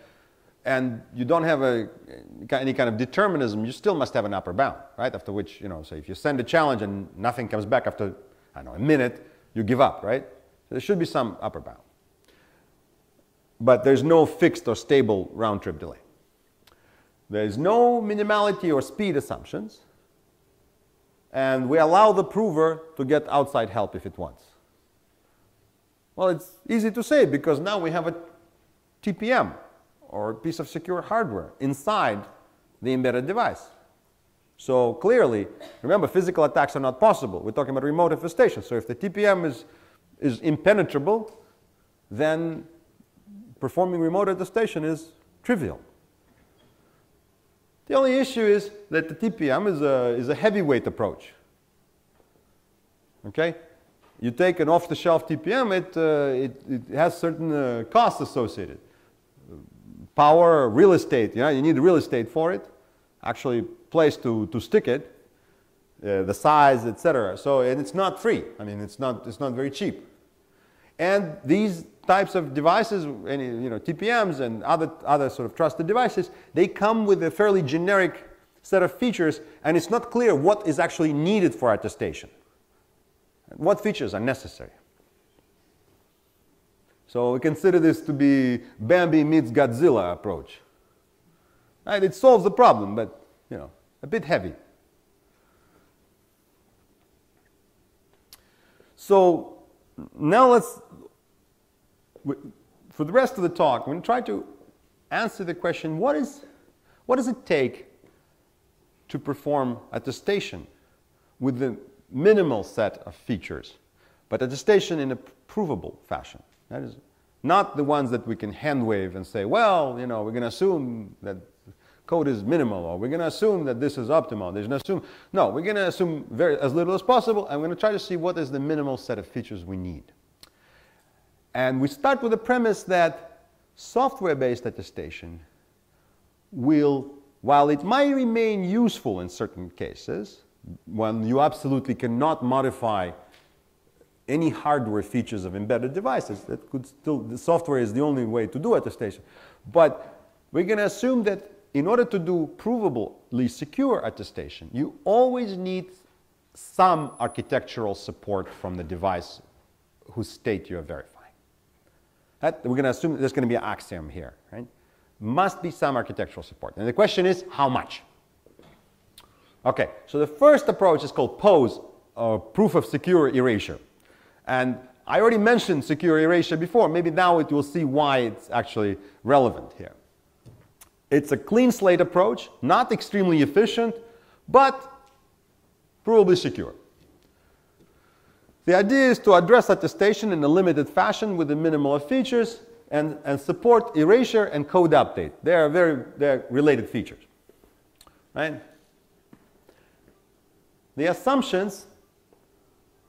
and you don't have any kind of determinism, you still must have an upper bound, right? After which, so if you send a challenge and nothing comes back after, I don't know, a minute, you give up, right? So there should be some upper bound. But there's no fixed or stable round trip delay. There's no minimality or speed assumptions. And we allow the prover to get outside help if it wants. Well, it's easy to say because now we have a TPM or a piece of secure hardware inside the embedded device. So clearly, remember, physical attacks are not possible. We're talking about remote attestation. So if the TPM is impenetrable, then performing remote attestation is trivial. The only issue is that the TPM is a heavyweight approach. Okay? You take an off-the-shelf TPM, it has certain costs associated. Power, real estate, you need real estate for it, actually place to stick it, the size, etc. So, and it's not free. I mean, it's not very cheap. And these types of devices, TPMs and other sort of trusted devices, they come with a fairly generic set of features, and it's not clear what is actually needed for attestation. What features are necessary? So we consider this to be Bambi meets Godzilla approach. Right? It solves the problem, but a bit heavy. So now for the rest of the talk, I'm going to try to answer the question, what does it take to perform attestation with the minimal set of features, but attestation in a provable fashion? That is not the ones that we can hand wave and say, well, we're going to assume that code is minimal, or we're going to assume that this is optimal. There's no assume. No, we're going to assume as little as possible, and we're going to try to see what is the minimal set of features we need. And we start with the premise that software-based attestation will, while it might remain useful in certain cases, when you absolutely cannot modify any hardware features of embedded devices, that could still, the software is the only way to do attestation. But we're going to assume that in order to do provably secure attestation, you always need some architectural support from the device whose state you're verifying. We're going to assume there's going to be an axiom here, right? Must be some architectural support. And the question is, how much? Okay, so the first approach is called POSE, or proof of secure erasure. And I already mentioned secure erasure before. Maybe now it will see why it's actually relevant here. It's a clean slate approach, not extremely efficient, but provably secure. The idea is to address attestation in a limited fashion with the minimal of features and support erasure and code update. They're related features, right? The assumptions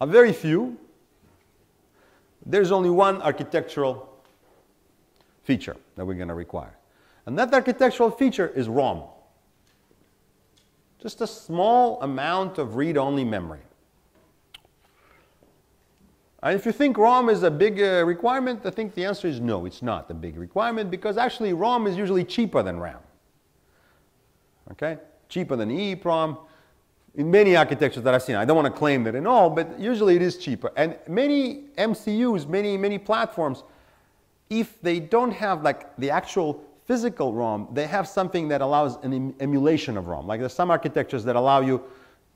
are very few. There's only one architectural feature that we're going to require. And that architectural feature is ROM. Just a small amount of read-only memory. And if you think ROM is a big requirement, I think the answer is no, it's not a big requirement, because actually ROM is usually cheaper than RAM. Okay? Cheaper than EEPROM. In many architectures that I've seen, I don't want to claim that in all, but usually it is cheaper. And many MCUs, many platforms, if they don't have like the actual physical ROM, they have something that allows an emulation of ROM. Like there's some architectures that allow you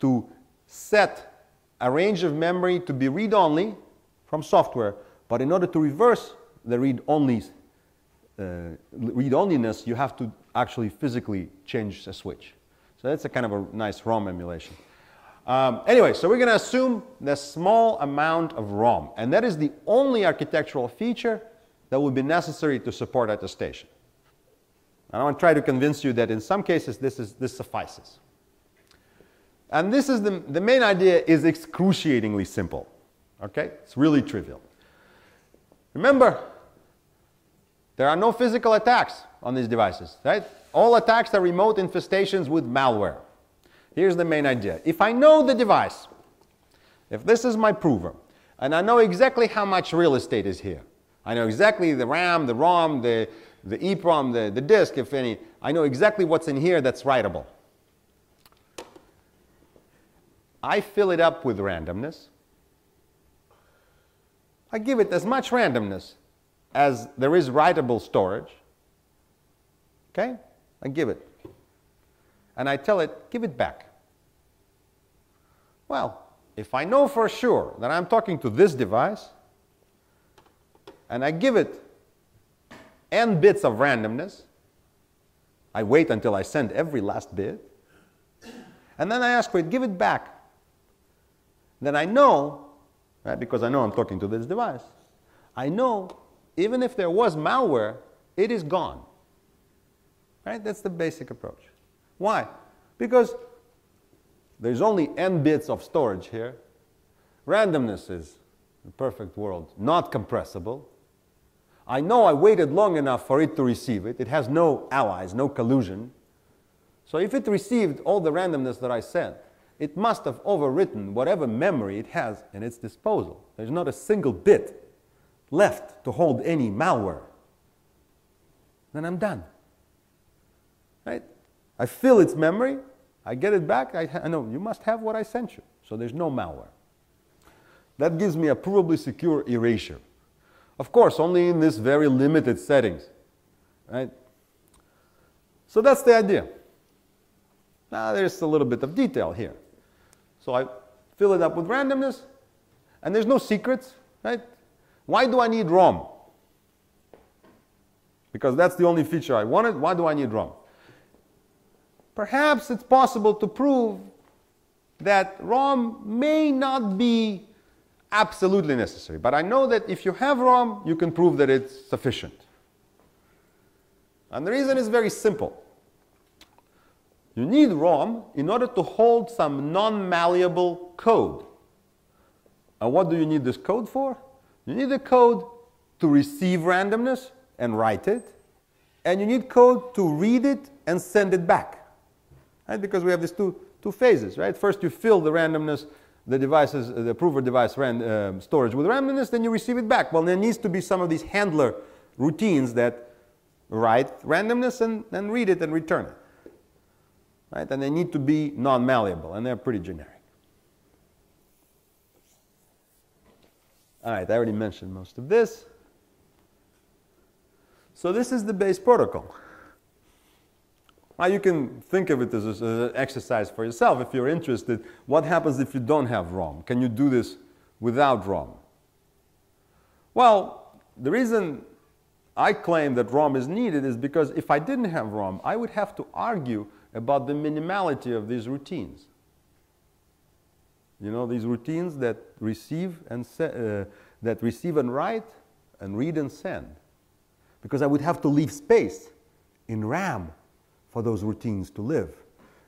to set a range of memory to be read-only from software, but in order to reverse the read-onliness, you have to actually physically change a switch. So that's a kind of a nice ROM emulation. Anyway, so we're going to assume the small amount of ROM, and that is the only architectural feature that would be necessary to support attestation. And I want to try to convince you that in some cases this suffices. And this is the main idea is excruciatingly simple. Okay? It's really trivial. Remember, there are no physical attacks on these devices, right? All attacks are remote infestations with malware. Here's the main idea. If I know the device, if this is my prover, and I know exactly how much real estate is here, I know exactly the RAM, the ROM, the EEPROM, the disk, if any, I know exactly what's in here that's writable. I fill it up with randomness. I give it as much randomness as there is writable storage. Okay? I give it. And I tell it, give it back. Well, if I know for sure that I'm talking to this device, and I give it n bits of randomness, I wait until I send every last bit, and then I ask for it, give it back. Then I know, right, because I know I'm talking to this device, I know even if there was malware, it is gone. Right? That's the basic approach. Why? Because there's only n bits of storage here. Randomness is the perfect world, not compressible. I know I waited long enough for it to receive it. It has no allies, no collusion. So if it received all the randomness that I sent, it must have overwritten whatever memory it has in its disposal. There's not a single bit left to hold any malware. Then I'm done. Right? I fill its memory, I get it back, I know you must have what I sent you. So there's no malware. That gives me a provably secure erasure. Of course, only in this very limited settings. Right? So that's the idea. Now there's a little bit of detail here. So I fill it up with randomness, and there's no secrets. Right? Why do I need ROM? Because that's the only feature I wanted. Why do I need ROM? Perhaps it's possible to prove that ROM may not be absolutely necessary. But I know that if you have ROM, you can prove that it's sufficient. And the reason is very simple. You need ROM in order to hold some non-malleable code. And what do you need this code for? You need the code to receive randomness and write it. And you need code to read it and send it back. Right? Because we have these two phases. Right? First you fill the randomness, the devices, the prover device storage with randomness, then you receive it back. Well, there needs to be some of these handler routines that write randomness and read it and return it. Right? And they need to be non-malleable, and they're pretty generic. All right, I already mentioned most of this. So this is the base protocol. Now you can think of it as an exercise for yourself if you're interested. What happens if you don't have ROM? Can you do this without ROM? Well, the reason I claim that ROM is needed is because if I didn't have ROM, I would have to argue about the minimality of these routines. You know, these routines that receive and write and read and send. Because I would have to leave space in RAM for those routines to live.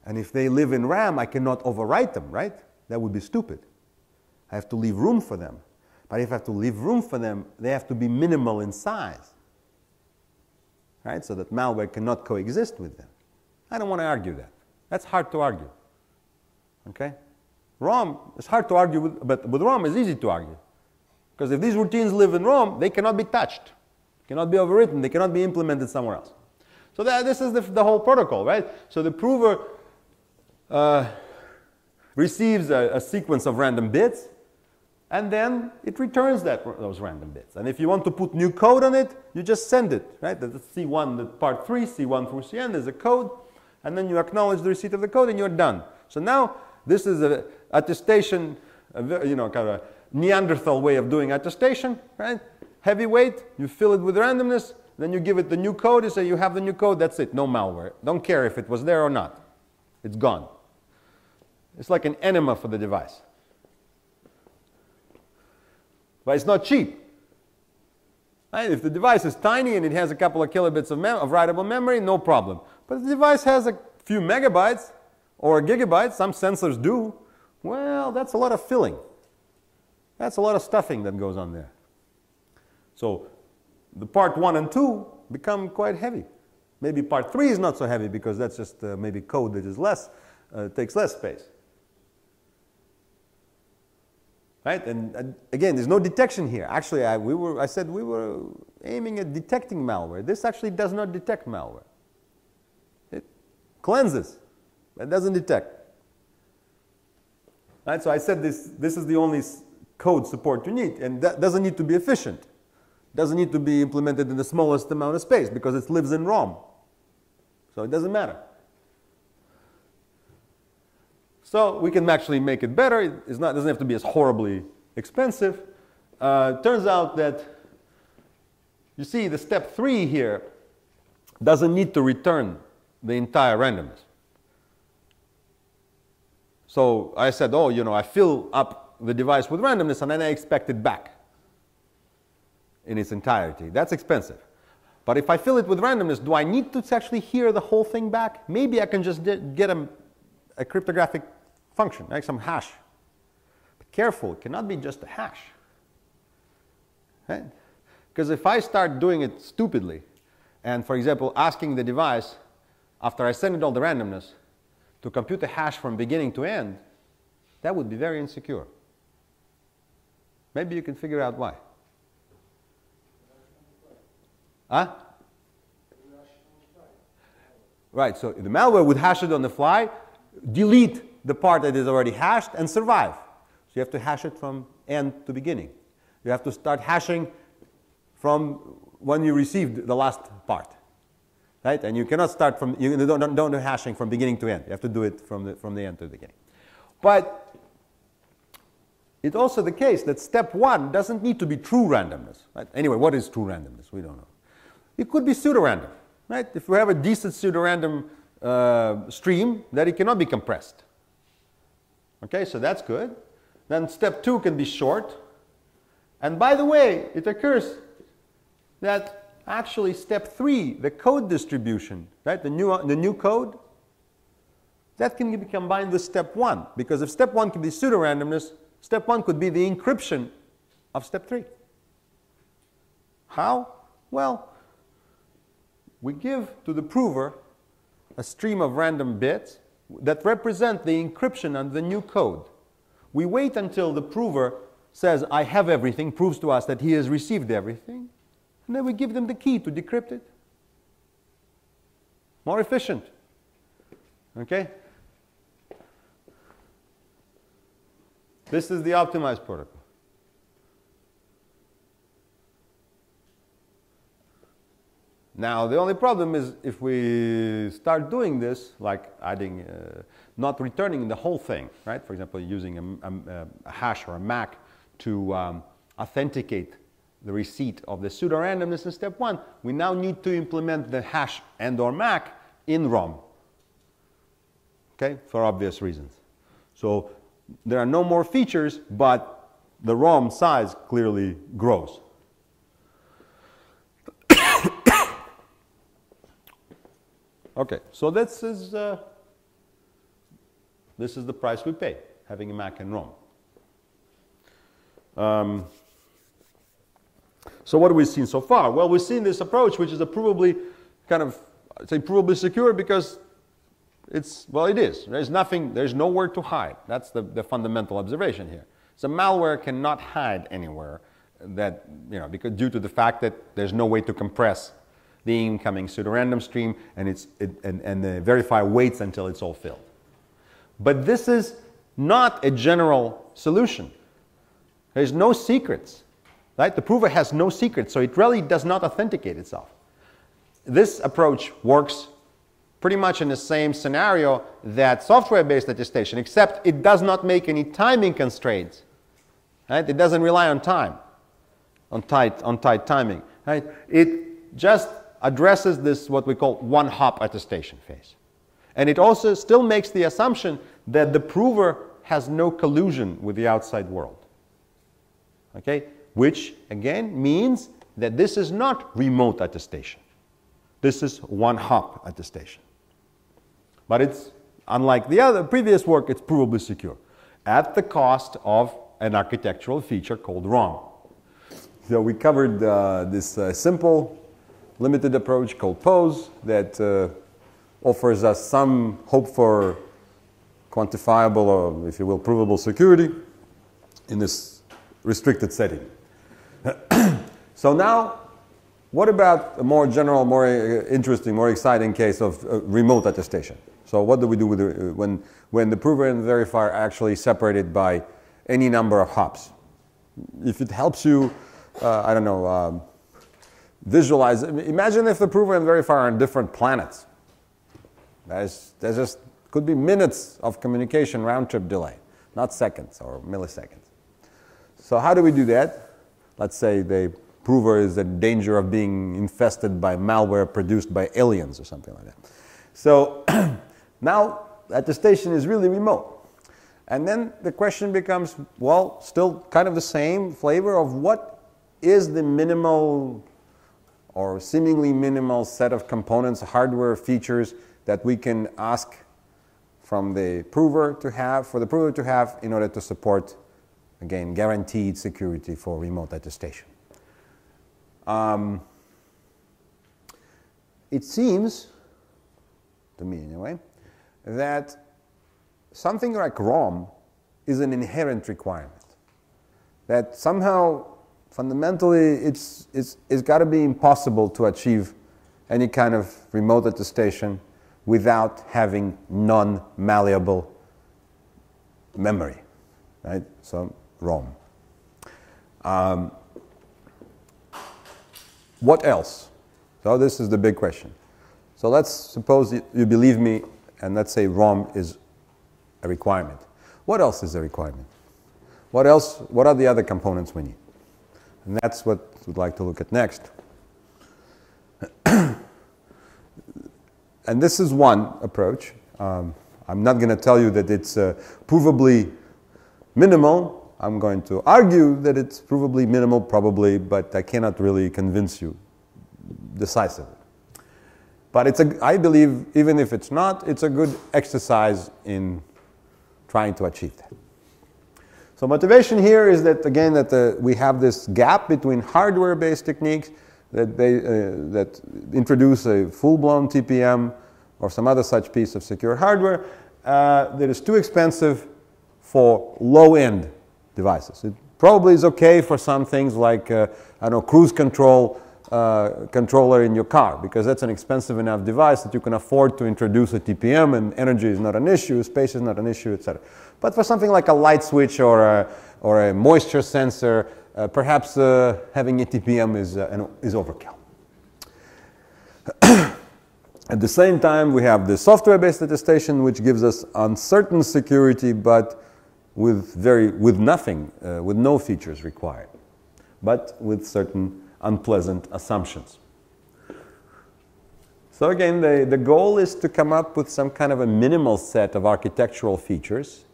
And if they live in RAM, I cannot overwrite them, right? That would be stupid. I have to leave room for them. But if I have to leave room for them, they have to be minimal in size. Right? So that malware cannot coexist with them. I don't want to argue that. That's hard to argue. Okay? ROM is hard to argue with, but with ROM it's easy to argue. Because if these routines live in ROM, they cannot be touched. Cannot be overwritten. They cannot be implemented somewhere else. So this is the whole protocol, right? So the prover receives a sequence of random bits, and then it returns those random bits. And if you want to put new code on it, you just send it, right? That's C1, the part 3, C1 through Cn, there's a code, and then you acknowledge the receipt of the code, and you're done. So now this is an attestation, kind of a Neanderthal way of doing attestation, right? Heavyweight, you fill it with randomness, then you give it the new code, you say you have the new code, that's it, no malware. Don't care if it was there or not. It's gone. It's like an enema for the device. But it's not cheap. Right? If the device is tiny and it has a couple of kilobits of writable memory, no problem. But if the device has a few megabytes or a gigabyte, some sensors do, well, that's a lot of filling. That's a lot of stuffing that goes on there. So the part 1 and 2 become quite heavy. Maybe part 3 is not so heavy because that's just maybe code that is less, takes less space. Right? And again, there's no detection here. Actually, I said we were aiming at detecting malware. This actually does not detect malware. It cleanses, but it doesn't detect. Right? So I said this is the only code support you need, and that doesn't need to be efficient. Doesn't need to be implemented in the smallest amount of space because it lives in ROM. So it doesn't matter. So we can actually make it better. It doesn't have to be as horribly expensive. Turns out that, you see, the step 3 here doesn't need to return the entire randomness. So I said, oh, I fill up the device with randomness and then I expect it back in its entirety. That's expensive. But if I fill it with randomness, do I need to actually hear the whole thing back? Maybe I can just get a cryptographic function, like some hash. But careful, it cannot be just a hash. Right? Because if I start doing it stupidly, and for example, asking the device, after I send it all the randomness, to compute a hash from beginning to end, that would be very insecure. Maybe you can figure out why. Huh? Right, so the malware would hash it on the fly, delete the part that is already hashed, and survive. So you have to hash it from end to beginning. You have to start hashing from when you received the last part. Right? And you cannot start from, you don't do hashing from beginning to end. You have to do it from the end to the beginning. But it's also the case that step 1 doesn't need to be true randomness. Right? Anyway, what is true randomness? We don't know. It could be pseudorandom. Right? If we have a decent pseudorandom stream, that it cannot be compressed. Okay, so that's good. Then step 2 can be short. And by the way, it occurs that actually step 3, the code distribution, right, the new code, that can be combined with step 1. Because if step 1 can be pseudo-randomness, step 1 could be the encryption of step 3. How? Well, we give to the prover a stream of random bits that represent the encryption and the new code. We wait until the prover says, I have everything, proves to us that he has received everything, and then we give them the key to decrypt it. More efficient. Okay? This is the optimized protocol. Now, the only problem is if we start doing this, like adding, not returning the whole thing, right? For example, using a hash or a MAC to authenticate the receipt of the pseudo-randomness in step 1, we now need to implement the hash and or MAC in ROM, okay, for obvious reasons. So there are no more features, but the ROM size clearly grows. Okay, so this is the price we pay, having a Mac and ROM. So what have we seen so far? Well, we've seen this approach, which is a provably kind of, I'd say provably secure because it's, well, it is. There's nothing, there's nowhere to hide. That's the fundamental observation here. So malware cannot hide anywhere that, you know, because due to the fact that there's no way to compress the incoming pseudorandom stream, and the verifier waits until it's all filled. But this is not a general solution. There's no secrets, right? The prover has no secrets, so it really does not authenticate itself. This approach works pretty much in the same scenario that software-based attestation, except it does not make any timing constraints, right? It doesn't rely on time, on tight timing, right? It just addresses this, what we call one-hop attestation phase. And it also still makes the assumption that the prover has no collusion with the outside world. Okay? Which, again, means that this is not remote attestation. This is one-hop attestation. But it's, unlike the other previous work, it's provably secure at the cost of an architectural feature called ROM. So we covered this simple limited approach called POSE that offers us some hope for quantifiable or, if you will, provable security in this restricted setting. So now, what about a more general, more interesting, more exciting case of remote attestation? So what do we do with when the prover and the verifier are actually separated by any number of hops? If it helps you, I don't know, visualize. Imagine if the prover and verifier are on different planets. There's just could be minutes of communication round-trip delay, not seconds or milliseconds. So how do we do that? Let's say the prover is in danger of being infested by malware produced by aliens or something like that. So now attestation is really remote. And then the question becomes, well, still kind of the same flavor of what is the minimal or seemingly minimal set of components, hardware features that we can ask from the prover to have, for the prover to have in order to support, again, guaranteed security for remote attestation. It seems, to me anyway, that something like ROM is an inherent requirement. That somehow, fundamentally, it's got to be impossible to achieve any kind of remote attestation without having non-malleable memory, right? So ROM. What else? So this is the big question. So let's suppose you believe me, and let's say ROM is a requirement. What else is a requirement? What else? What are the other components we need? And that's what we'd like to look at next. And this is one approach. I'm not going to tell you that it's provably minimal. I'm going to argue that it's provably minimal, probably, but I cannot really convince you decisively. But I believe, even if it's not, it's a good exercise in trying to achieve that. So motivation here is that, again, that we have this gap between hardware-based techniques that introduce a full-blown TPM or some other such piece of secure hardware that is too expensive for low-end devices. It probably is okay for some things like, I don't know, cruise control controller in your car, because that's an expensive enough device that you can afford to introduce a TPM, and energy is not an issue, space is not an issue, etc. But for something like a light switch or a moisture sensor, perhaps having a TPM is overkill. At the same time, we have the software-based attestation, which gives us uncertain security, but with nothing, with no features required, but with certain unpleasant assumptions. So again, the goal is to come up with some kind of a minimal set of architectural features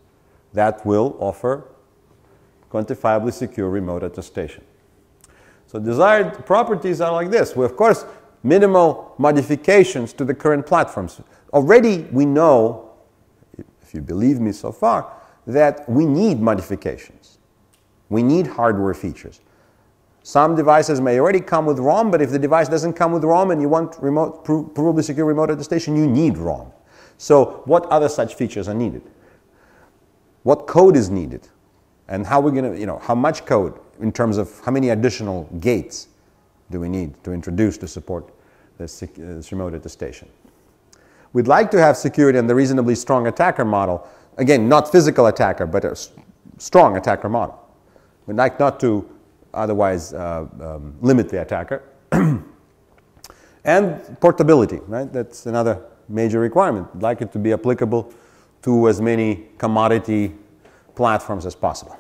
that will offer quantifiably secure remote attestation. So desired properties are like this. Of course, minimal modifications to the current platforms. Already we know, if you believe me so far, that we need modifications. We need hardware features. Some devices may already come with ROM, but if the device doesn't come with ROM and you want provably secure remote attestation, you need ROM. So what other such features are needed? What code is needed? And how we're going to, how much code in terms of how many additional gates do we need to introduce to support this remote attestation? We'd like to have security in the reasonably strong attacker model. Again, not physical attacker, but a strong attacker model. We'd like not to otherwise limit the attacker. And portability, right? That's another major requirement. We'd like it to be applicable to as many commodity platforms as possible.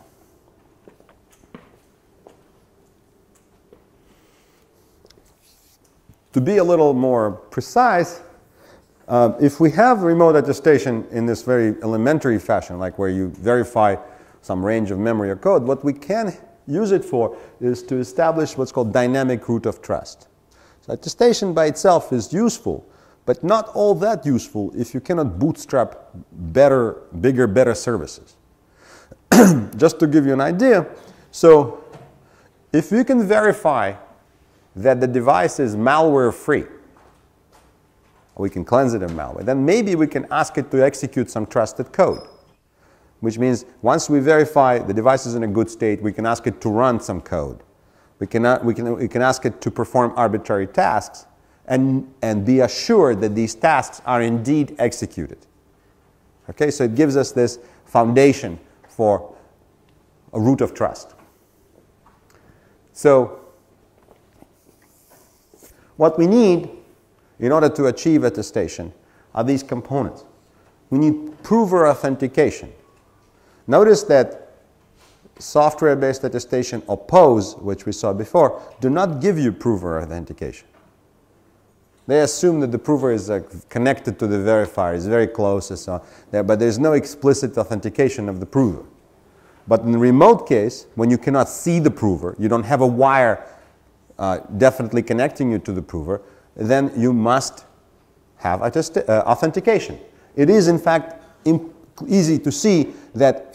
To be a little more precise, if we have remote attestation in this very elementary fashion, like where you verify some range of memory or code, what we can use it for is to establish what's called dynamic root of trust. So attestation by itself is useful, but not all that useful if you cannot bootstrap bigger, better services. Just to give you an idea, so if you can verify that the device is malware free, we can cleanse it of malware, then maybe we can ask it to execute some trusted code. Which means once we verify the device is in a good state, we can ask it to run some code. We can ask it to perform arbitrary tasks and be assured that these tasks are indeed executed. Okay, so it gives us this foundation for a root of trust. So what we need in order to achieve attestation are these components. We need prover authentication. Notice that software-based attestation or POS, which we saw before, do not give you prover authentication. They assume that the prover is connected to the verifier, is very close and so on, but there's no explicit authentication of the prover. But in the remote case, when you cannot see the prover, you don't have a wire definitely connecting you to the prover, then you must have authentication. It is, in fact, easy to see that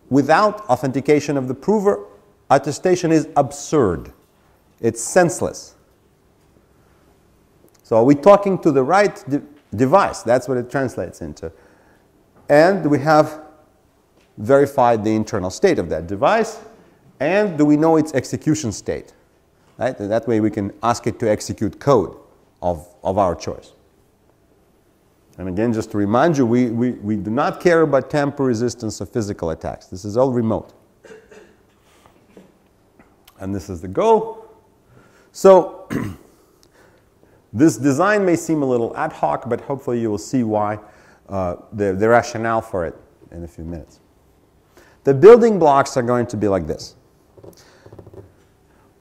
without authentication of the prover, attestation is absurd. It's senseless. So are we talking to the right device? That's what it translates into. And we have verified the internal state of that device. And do we know its execution state? Right? And that way we can ask it to execute code of our choice. And again, just to remind you, we do not care about tamper resistance or physical attacks. This is all remote. And this is the goal. So this design may seem a little ad hoc, but hopefully you will see why, the rationale for it in a few minutes. The building blocks are going to be like this.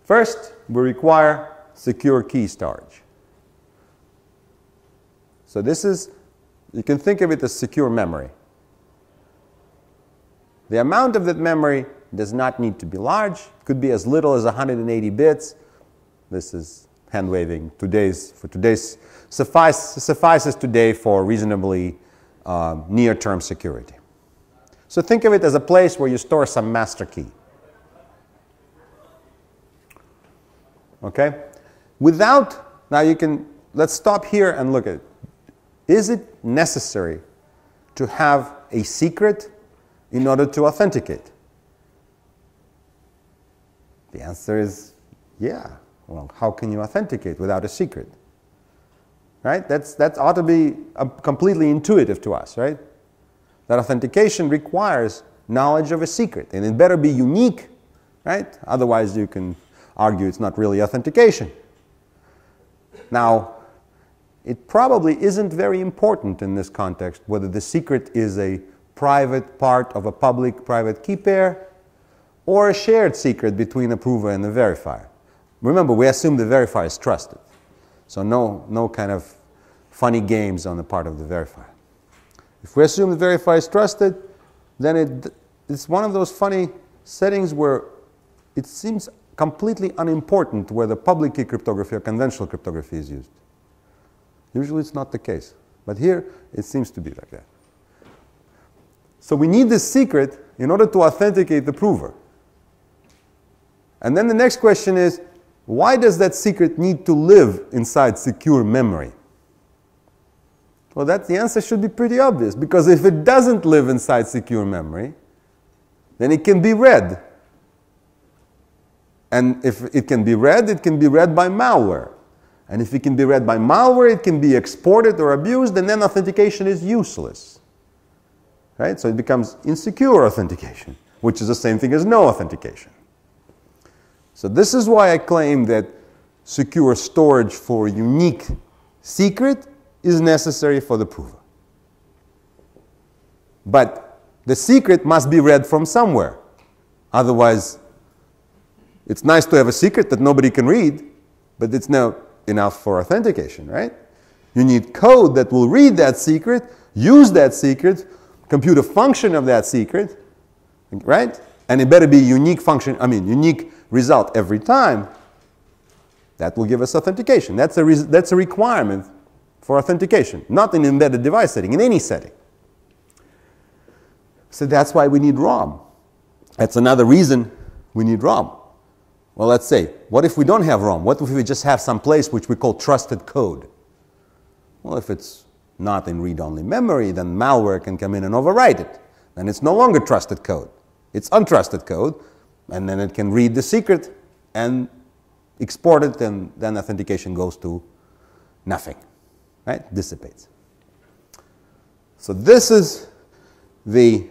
First, we require secure key storage. So this is, you can think of it as secure memory. The amount of that memory does not need to be large. It could be as little as 180 bits. This is hand waving. Suffices today for reasonably near-term security. So think of it as a place where you store some master key. Okay? Now let's stop here and look at it. Is it necessary to have a secret in order to authenticate? The answer is yeah. Well, how can you authenticate without a secret? Right? That ought to be completely intuitive to us, right? That authentication requires knowledge of a secret, and it better be unique, right? Otherwise, you can argue it's not really authentication. Now, it probably isn't very important in this context whether the secret is a private part of a public-private key pair or a shared secret between the prover and the verifier. Remember, we assume the verifier is trusted, so no kind of funny games on the part of the verifier. If we assume the verifier is trusted, then it's one of those funny settings where it seems completely unimportant whether public key cryptography or conventional cryptography is used. Usually it's not the case, but here it seems to be like that. So we need this secret in order to authenticate the prover. And then the next question is, why does that secret need to live inside secure memory? Well, the answer should be pretty obvious, because if it doesn't live inside secure memory, then it can be read. And if it can be read by malware. And if it can be read by malware, it can be exported or abused, and then authentication is useless. Right? So it becomes insecure authentication, which is the same thing as no authentication. So this is why I claim that secure storage for a unique secret is necessary for the prover. But the secret must be read from somewhere. Otherwise, it's nice to have a secret that nobody can read, but it's not enough for authentication, right? You need code that will read that secret, use that secret, compute a function of that secret, right? And it better be unique result every time. That will give us authentication. That's a requirement for authentication, not in embedded device setting, in any setting. So that's why we need ROM. That's another reason we need ROM. Well, let's say, what if we don't have ROM? What if we just have some place which we call trusted code? Well, if it's not in read-only memory, then malware can come in and overwrite it. Then it's no longer trusted code. It's untrusted code, and then it can read the secret and export it, and then authentication goes to nothing, right? Dissipates. So this is the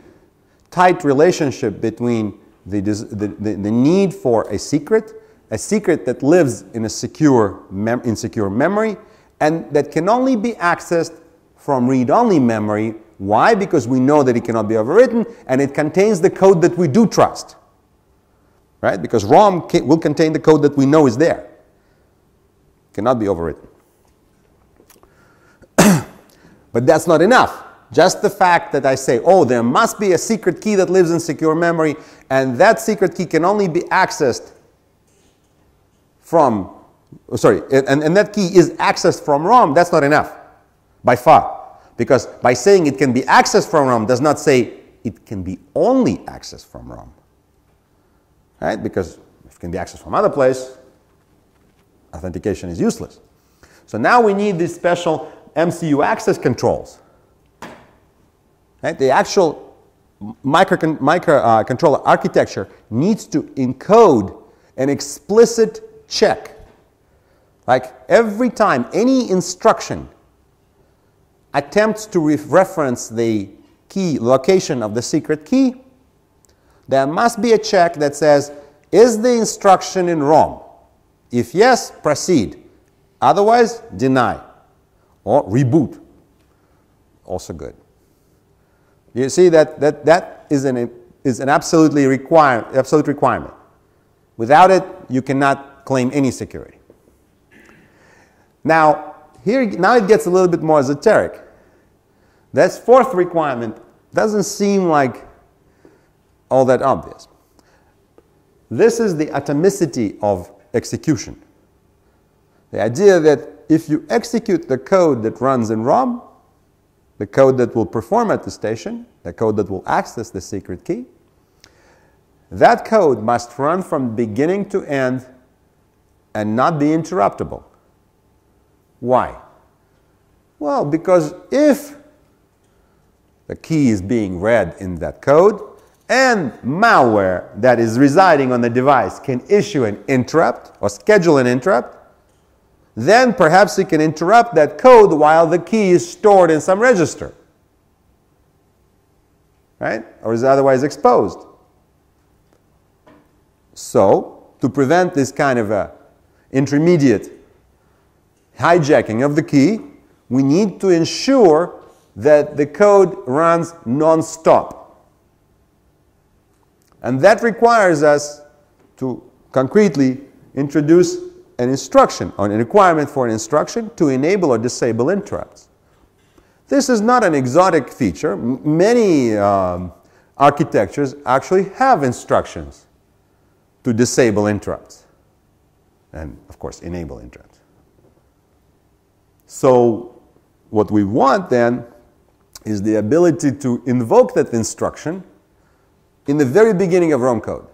tight relationship between the need for a secret that lives in a secure memory, and that can only be accessed from read-only memory. Why? Because we know that it cannot be overwritten, and it contains the code that we do trust. Right? Because ROM will contain the code that we know is there. Cannot be overwritten. But that's not enough. Just the fact that I say, oh, there must be a secret key that lives in secure memory, and that secret key can only be accessed from, and that key is accessed from ROM, that's not enough, by far. Because by saying it can be accessed from ROM does not say it can be only accessed from ROM. Right? Because if it can be accessed from other place, authentication is useless. So now we need these special MCU access controls. Right? The actual microcontroller architecture needs to encode an explicit check. Like every time any instruction attempts to reference the key location of the secret key, there must be a check that says, is the instruction in ROM? If yes, proceed. Otherwise, deny. Or reboot. Also good. You see that is an absolute requirement. Without it, you cannot claim any security. Now it gets a little bit more esoteric. That fourth requirement doesn't seem like all that obvious. This is the atomicity of execution. The idea that if you execute the code that runs in ROM, the code that will perform attestation, the code that will access the secret key, that code must run from beginning to end and not be interruptible. Why? Well, because if the key is being read in that code and malware that is residing on the device can issue an interrupt or schedule an interrupt, then perhaps it can interrupt that code while the key is stored in some register, right? Or is otherwise exposed. So, to prevent this kind of a intermediate hijacking of the key, we need to ensure that the code runs non-stop. And that requires us to concretely introduce an instruction, or a requirement for an instruction to enable or disable interrupts. This is not an exotic feature. Many architectures actually have instructions to disable interrupts and, of course, enable interrupts. So what we want then is the ability to invoke that instruction in the very beginning of ROM code.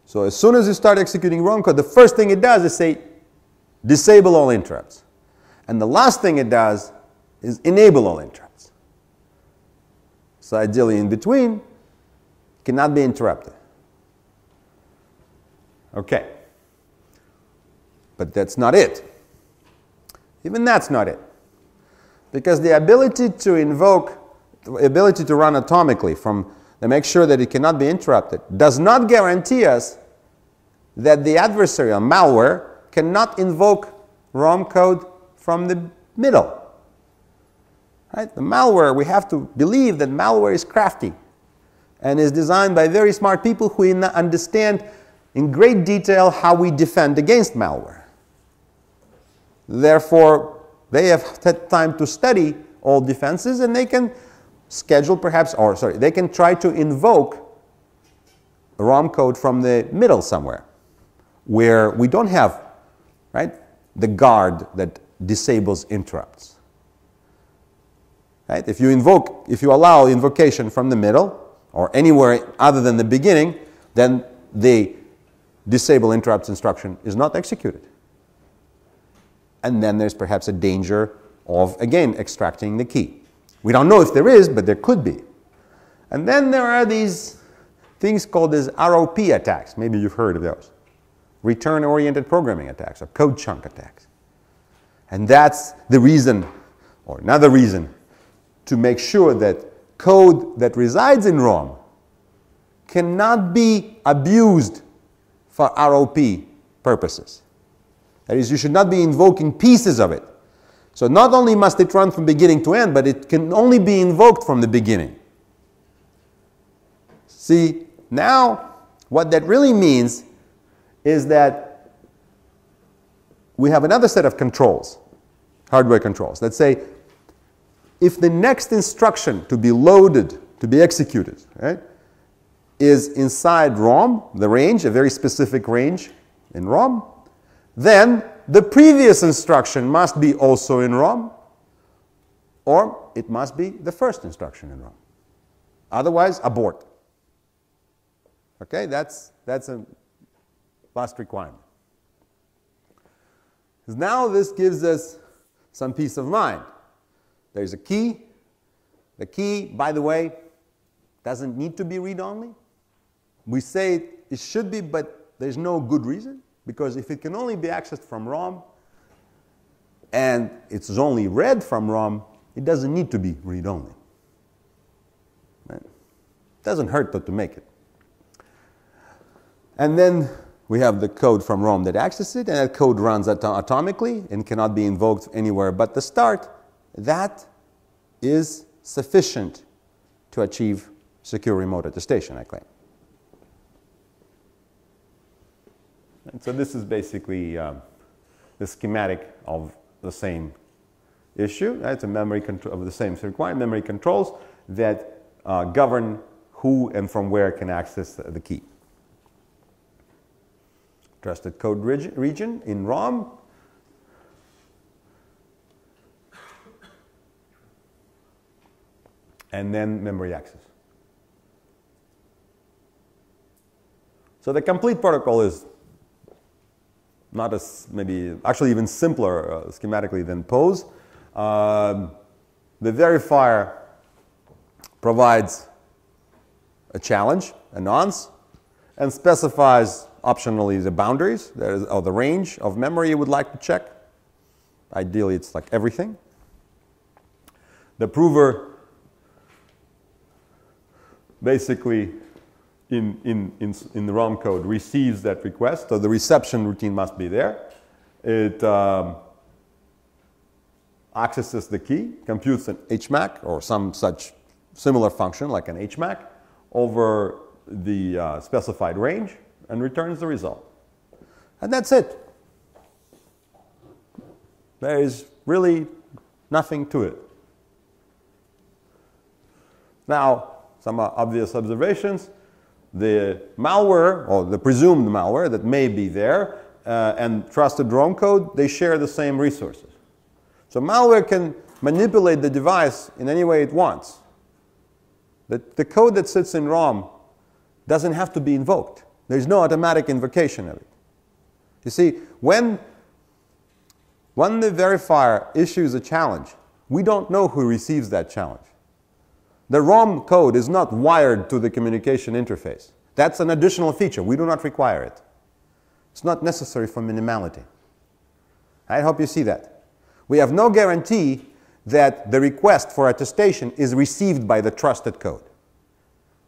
So as soon as you start executing ROM code, the first thing it does is say, disable all interrupts. And the last thing it does is enable all interrupts. So ideally in between, cannot be interrupted. Okay. But that's not it. Even that's not it. Because the ability to invoke, the ability to run atomically to make sure that it cannot be interrupted, does not guarantee us that the adversary or malware cannot invoke ROM code from the middle. Right? The malware, we have to believe that malware is crafty and is designed by very smart people who understand in great detail how we defend against malware. Therefore, they have had time to study all defenses, and they can schedule perhaps, or sorry, they can try to invoke ROM code from the middle somewhere, where we don't have, right, the guard that disables interrupts. Right? If you allow invocation from the middle, or anywhere other than the beginning, then the disable interrupts instruction is not executed. And then there's perhaps a danger of, again, extracting the key. We don't know if there is, but there could be. And then there are these things called as ROP attacks. Maybe you've heard of those. Return-oriented programming attacks, or code chunk attacks. And that's the reason, or another reason, to make sure that code that resides in ROM cannot be abused for ROP purposes. That is, you should not be invoking pieces of it. So not only must it run from beginning to end, but it can only be invoked from the beginning. See, now what that really means is that we have another set of controls, hardware controls, that say if the next instruction to be loaded, to be executed, right, is inside ROM, the range, a very specific range in ROM, then the previous instruction must be also in ROM, or it must be the first instruction in ROM. Otherwise, abort. Okay, that's a last requirement. Now this gives us some peace of mind. There's a key. The key, by the way, doesn't need to be read-only. We say it should be, but there's no good reason. Because if it can only be accessed from ROM, and it's only read from ROM, it doesn't need to be read-only. Right? It doesn't hurt though to make it. And then we have the code from ROM that accesses it, and that code runs atomically and cannot be invoked anywhere but the start. That is sufficient to achieve secure remote attestation, I claim. And so this is basically the schematic of the same issue. It's a memory control of the same required memory controls that govern who and from where can access the key. Trusted code region in ROM and then memory access. So the complete protocol is not as maybe actually even simpler schematically than POSE. The verifier provides a challenge, a nonce, and specifies optionally the boundaries, or the range of memory you would like to check. Ideally, it's like everything. The prover basically in the ROM code receives that request, so the reception routine must be there. It accesses the key, computes an HMAC or some such similar function like an HMAC over the specified range and returns the result. And that's it. There is really nothing to it. Now, some obvious observations. The malware, or the presumed malware that may be there, and trusted ROM code, they share the same resources. So malware can manipulate the device in any way it wants. The code that sits in ROM doesn't have to be invoked. There's no automatic invocation of it. You see, when the verifier issues a challenge, we don't know who receives that challenge. The ROM code is not wired to the communication interface. That's an additional feature. We do not require it. It's not necessary for minimality. I hope you see that. We have no guarantee that the request for attestation is received by the trusted code.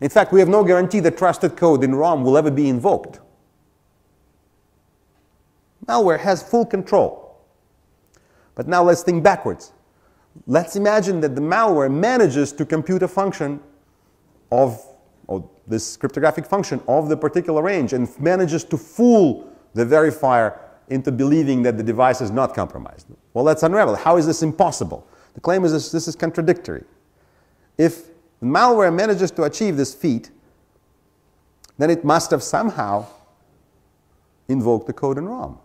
In fact, we have no guarantee that trusted code in ROM will ever be invoked. Malware has full control. But now let's think backwards. Let's imagine that the malware manages to compute a function of this cryptographic function of the particular range and manages to fool the verifier into believing that the device is not compromised. Well, let's unravel. How is this impossible? The claim is this is contradictory. If the malware manages to achieve this feat, then it must have somehow invoked the code in ROM,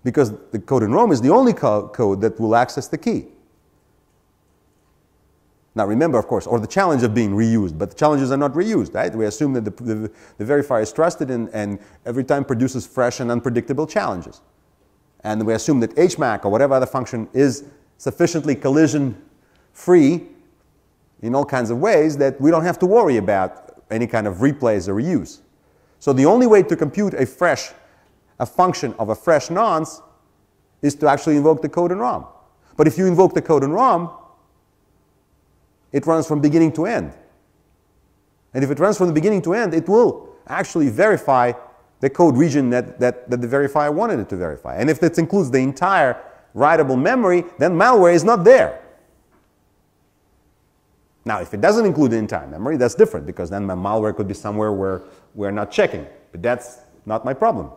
because the code in ROM is the only code that will access the key. Now remember, of course, or the challenge of being reused, but the challenges are not reused, right? We assume that the verifier is trusted and every time produces fresh and unpredictable challenges. And we assume that HMAC or whatever other function is sufficiently collision-free in all kinds of ways that we don't have to worry about any kind of replays or reuse. So the only way to compute a function of a fresh nonce is to actually invoke the code in ROM. But if you invoke the code in ROM, it runs from beginning to end. And if it runs from the beginning to end, it will actually verify the code region that the verifier wanted it to verify. And if it includes the entire writable memory, then malware is not there. Now, if it doesn't include the entire memory, that's different, because then my malware could be somewhere where we're not checking. But that's not my problem.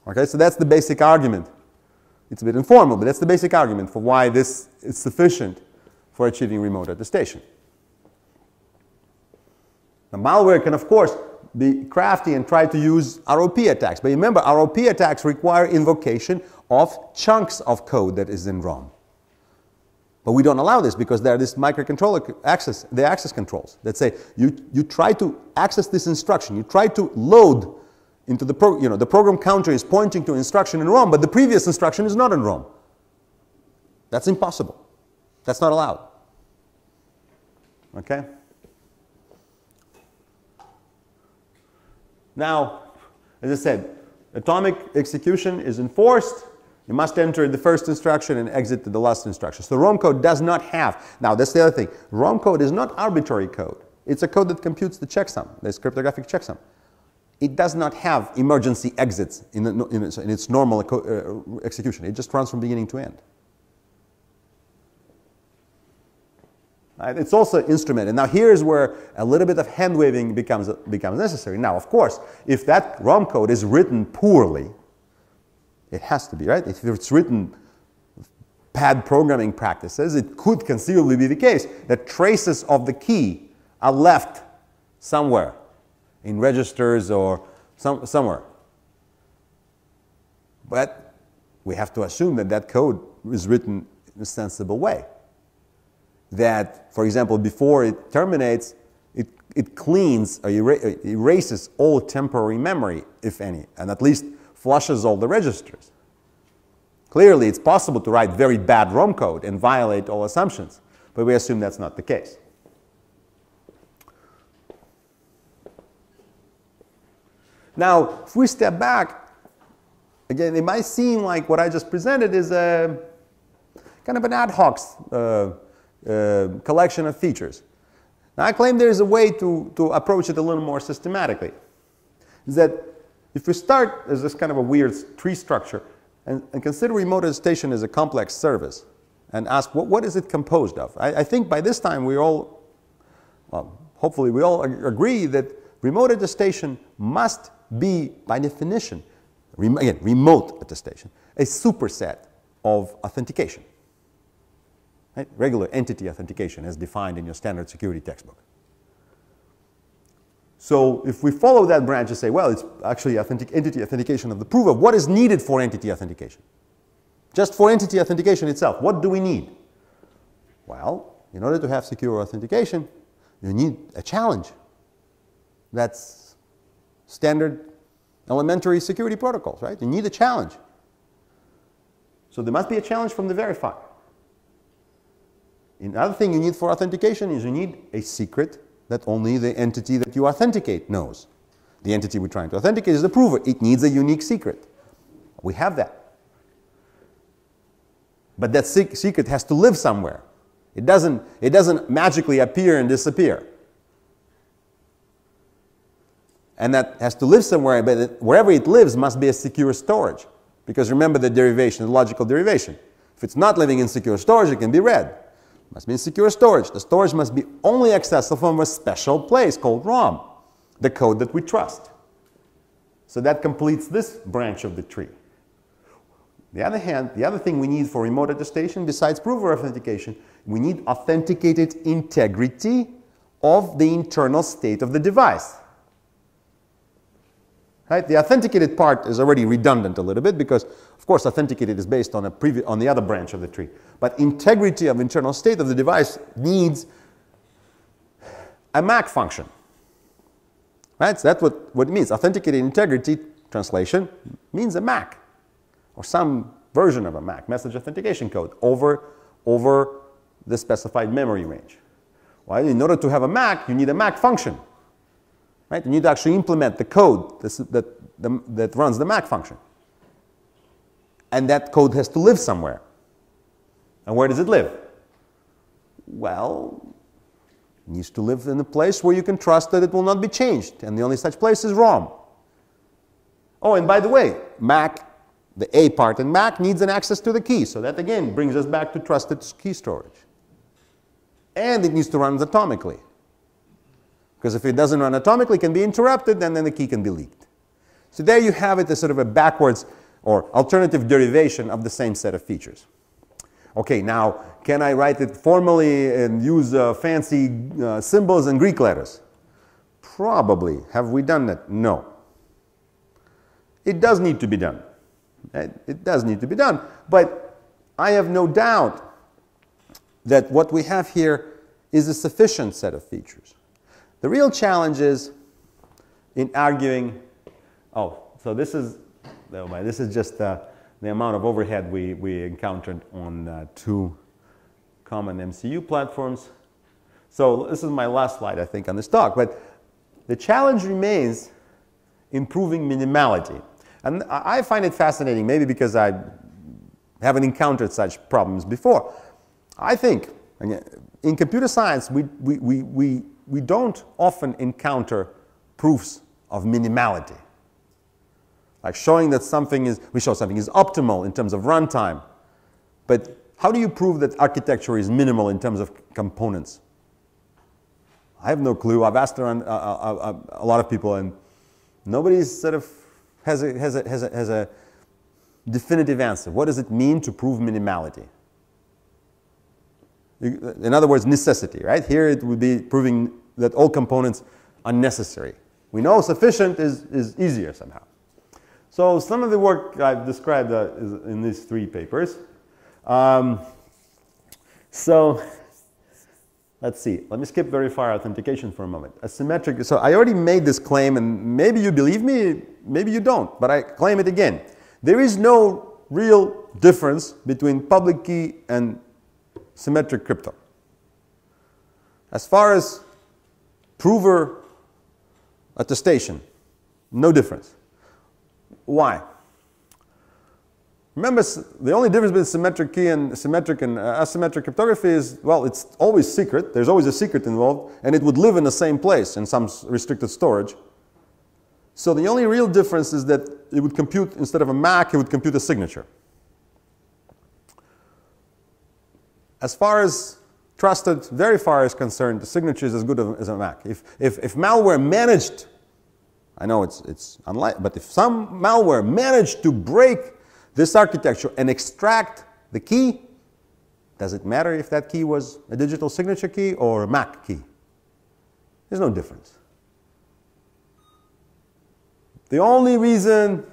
Okay, so that's the basic argument. It's a bit informal, but that's the basic argument for why this is sufficient for achieving remote attestation. Now, malware can, of course, be crafty and try to use ROP attacks. But remember, ROP attacks require invocation of chunks of code that is in ROM. But we don't allow this because there are these microcontroller access controls that say you try to access this instruction, you try to load into the program counter is pointing to instruction in ROM, but the previous instruction is not in ROM. That's impossible. That's not allowed. Okay? Now, as I said, atomic execution is enforced. You must enter the first instruction and exit to the last instruction. So ROM code does not have, now that's the other thing, ROM code is not arbitrary code. It's a code that computes the checksum, this cryptographic checksum. It does not have emergency exits in its normal execution. It just runs from beginning to end. Right? It's also instrumented. Now here's where a little bit of hand-waving becomes necessary. Now, of course, if that ROM code is written poorly, it has to be, right? If it's written with bad programming practices, it could conceivably be the case that traces of the key are left somewhere in registers or somewhere. But we have to assume that that code is written in a sensible way. that, for example, before it terminates, it cleans or erases all temporary memory, if any, and at least flushes all the registers. Clearly, it's possible to write very bad ROM code and violate all assumptions, but we assume that's not the case. Now, if we step back, again, it might seem like what I just presented is a kind of an ad hoc collection of features. Now, I claim there is a way to approach it a little more systematically. Is that if we start as this kind of a weird tree structure and consider remote attestation as a complex service and ask what is it composed of? I think by this time we all, well, hopefully we all agree that remote attestation must be, by definition, again, remote attestation, a superset of authentication. Right? Regular entity authentication as defined in your standard security textbook. So if we follow that branch and say, well, it's actually entity authentication of the prover, what is needed for entity authentication? Just for entity authentication itself, what do we need? Well, in order to have secure authentication, you need a challenge. That's standard elementary security protocols, right? You need a challenge. So there must be a challenge from the verifier. Another thing you need for authentication is you need a secret that only the entity that you authenticate knows. The entity we're trying to authenticate is the prover. It needs a unique secret. We have that. But that secret has to live somewhere. It doesn't magically appear and disappear. And that has to live somewhere, but wherever it lives must be a secure storage. Because remember the derivation, the logical derivation. If it's not living in secure storage, it can be read. It must be in secure storage. The storage must be only accessible from a special place called ROM, the code that we trust. So that completes this branch of the tree. On the other hand, the other thing we need for remote attestation, besides prover authentication, we need authenticated integrity of the internal state of the device. Right? The authenticated part is already redundant a little bit because, of course, authenticated is based on the other branch of the tree. But integrity of internal state of the device needs a MAC function. Right? So that's what it means. Authenticated integrity, translation, means a MAC or some version of a MAC, message authentication code, over the specified memory range. Well, in order to have a MAC, you need a MAC function. Right? You need to actually implement the code that runs the MAC function. And that code has to live somewhere. And where does it live? Well, it needs to live in a place where you can trust that it will not be changed. And the only such place is ROM. Oh, and by the way, MAC, the A part in MAC needs an access to the key. So that again brings us back to trusted key storage. And it needs to run atomically. Because if it doesn't run atomically, it can be interrupted, and then the key can be leaked. So there you have it as sort of a backwards or alternative derivation of the same set of features. Okay, now, can I write it formally and use fancy symbols and Greek letters? Probably. Have we done that? No. It does need to be done. It does need to be done. But I have no doubt that what we have here is a sufficient set of features. The real challenge is in arguing, so this is just the amount of overhead we encountered on two common MCU platforms. So this is my last slide, I think, on this talk. But the challenge remains improving minimality. And I find it fascinating, maybe because I haven't encountered such problems before. I think, again, in computer science, we don't often encounter proofs of minimality. Like showing that we show something is optimal in terms of runtime. But how do you prove that architecture is minimal in terms of components? I have no clue. I've asked around a lot of people, and nobody sort of has a definitive answer. What does it mean to prove minimality? In other words, necessity, right? Here it would be proving that all components are necessary. We know sufficient is easier somehow. So some of the work I've described is in these three papers. So let's see. Let me skip verifier authentication for a moment. Asymmetric. So I already made this claim, and maybe you believe me, maybe you don't, but I claim it again. There is no real difference between public key and symmetric crypto. As far as prover attestation, no difference. Why? Remember, the only difference between symmetric key and symmetric and asymmetric cryptography is, well, it's always secret. There's always a secret involved, and it would live in the same place in some restricted storage. So the only real difference is that it would compute, instead of a MAC, it would compute a signature. As far as trusted verifier is concerned, the signature is as good as a MAC. If malware managed, I know it's unlikely, but if some malware managed to break this architecture and extract the key, does it matter if that key was a digital signature key or a MAC key? There's no difference. The only reason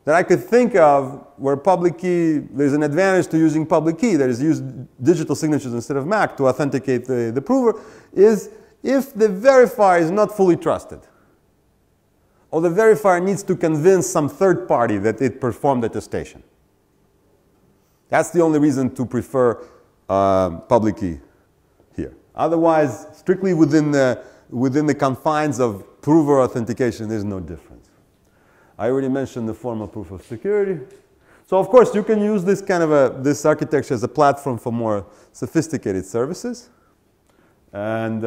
that I could think of where public key, there's an advantage to using public key, that is use digital signatures instead of MAC to authenticate the prover, is if the verifier is not fully trusted, or the verifier needs to convince some third party that it performed attestation. That's the only reason to prefer public key here. Otherwise, strictly within the confines of prover authentication, there's no difference. I already mentioned the formal proof of security. So of course, you can use this kind of this architecture as a platform for more sophisticated services. And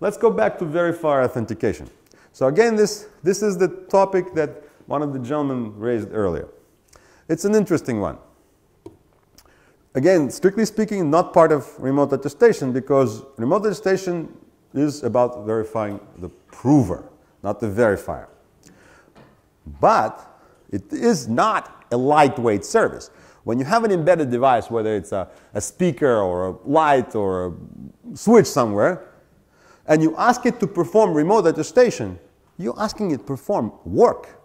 let's go back to verifier authentication. So again, this is the topic that one of the gentlemen raised earlier. It's an interesting one. Again, strictly speaking, not part of remote attestation, because remote attestation is about verifying the prover, not the verifier. But it is not a lightweight service. When you have an embedded device, whether it's a speaker or a light or a switch somewhere, and you ask it to perform remote attestation, you're asking it to perform work.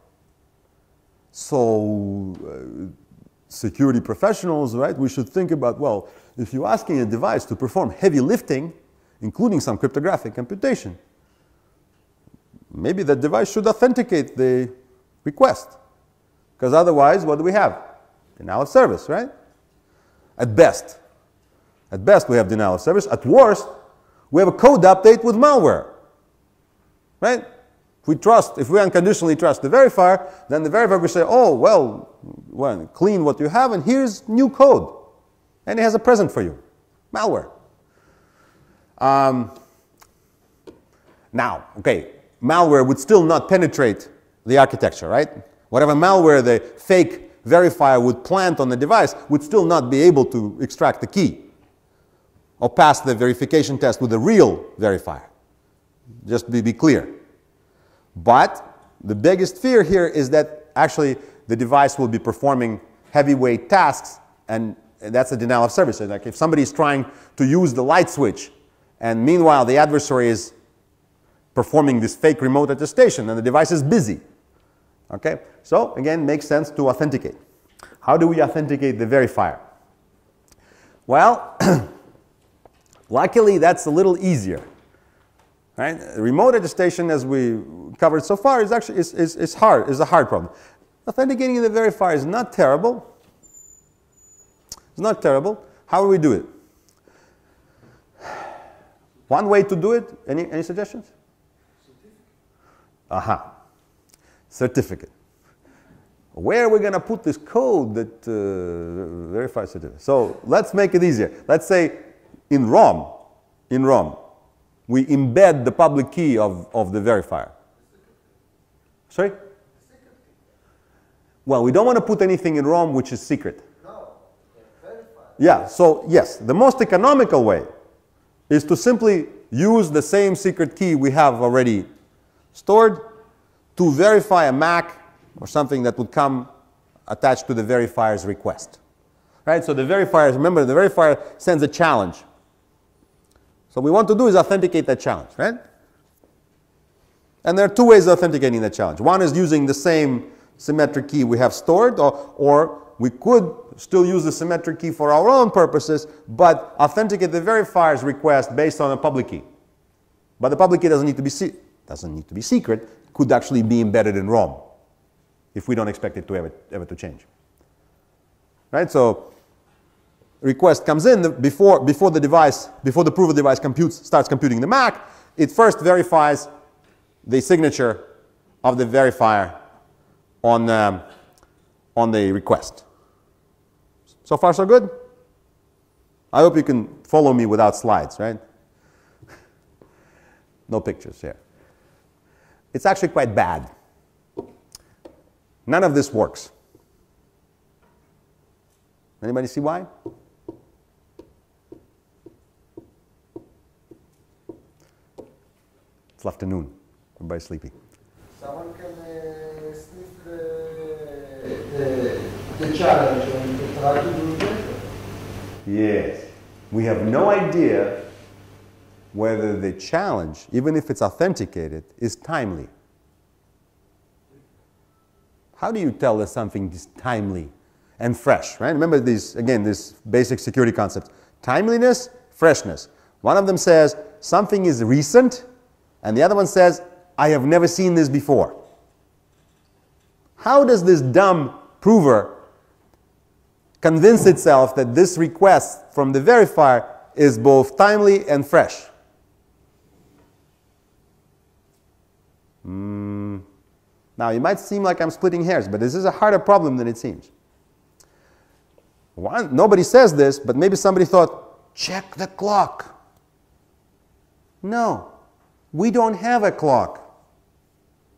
So security professionals, right, we should think about, well, if you're asking a device to perform heavy lifting, including some cryptographic computation, maybe that device should authenticate the request. Because otherwise, what do we have? Denial of service, right? At best. At best, we have denial of service. At worst, we have a code update with malware, right? If we unconditionally trust the verifier, then the verifier will say, oh, well, clean what you have, and here's new code. And it has a present for you, malware. Now, okay, malware would still not penetrate the architecture, right? Whatever malware the fake verifier would plant on the device would still not be able to extract the key or pass the verification test with a real verifier. Just to be clear. But the biggest fear here is that actually the device will be performing heavyweight tasks, and that's a denial of service. Like if somebody is trying to use the light switch, and meanwhile the adversary is performing this fake remote attestation, and the device is busy. Okay? So again, makes sense to authenticate. How do we authenticate the verifier? Well, luckily that's a little easier. Right? Remote attestation, as we covered so far, is actually is hard. Is a hard problem. Authenticating the verifier is not terrible. It's not terrible. How do we do it? One way to do it. Any suggestions? Aha. Certificate. Where are we going to put this code that verifies certificate? So let's make it easier. Let's say in ROM, we embed the public key of the verifier. Sorry? Well, we don't want to put anything in ROM which is secret. No, verifier. Yeah, so yes, the most economical way is to simply use the same secret key we have already stored to verify a MAC or something that would come attached to the verifier's request. Right? So the verifier, remember, the verifier sends a challenge. So what we want to do is authenticate that challenge, right? And there are two ways of authenticating that challenge. One is using the same symmetric key we have stored, or we could still use the symmetric key for our own purposes, but authenticate the verifier's request based on a public key. But the public key doesn't need to be secret, could actually be embedded in ROM if we don't expect it to ever to change. Right? So request comes in before the prover device starts computing the MAC. It first verifies the signature of the verifier on the request. So far, so good? I hope you can follow me without slides, right? No pictures here. It's actually quite bad. None of this works. Anybody see why? It's afternoon. Everybody's sleepy. Someone can sniff the challenge and try to do it. Yes. We have no idea whether the challenge, even if it's authenticated, is timely. How do you tell that something is timely and fresh, right? Remember these basic security concepts. Timeliness, freshness. One of them says something is recent, and the other one says, I have never seen this before. How does this dumb prover convince itself that this request from the verifier is both timely and fresh? Now, it might seem like I'm splitting hairs, but this is a harder problem than it seems. Nobody says this, but maybe somebody thought, check the clock. No, we don't have a clock.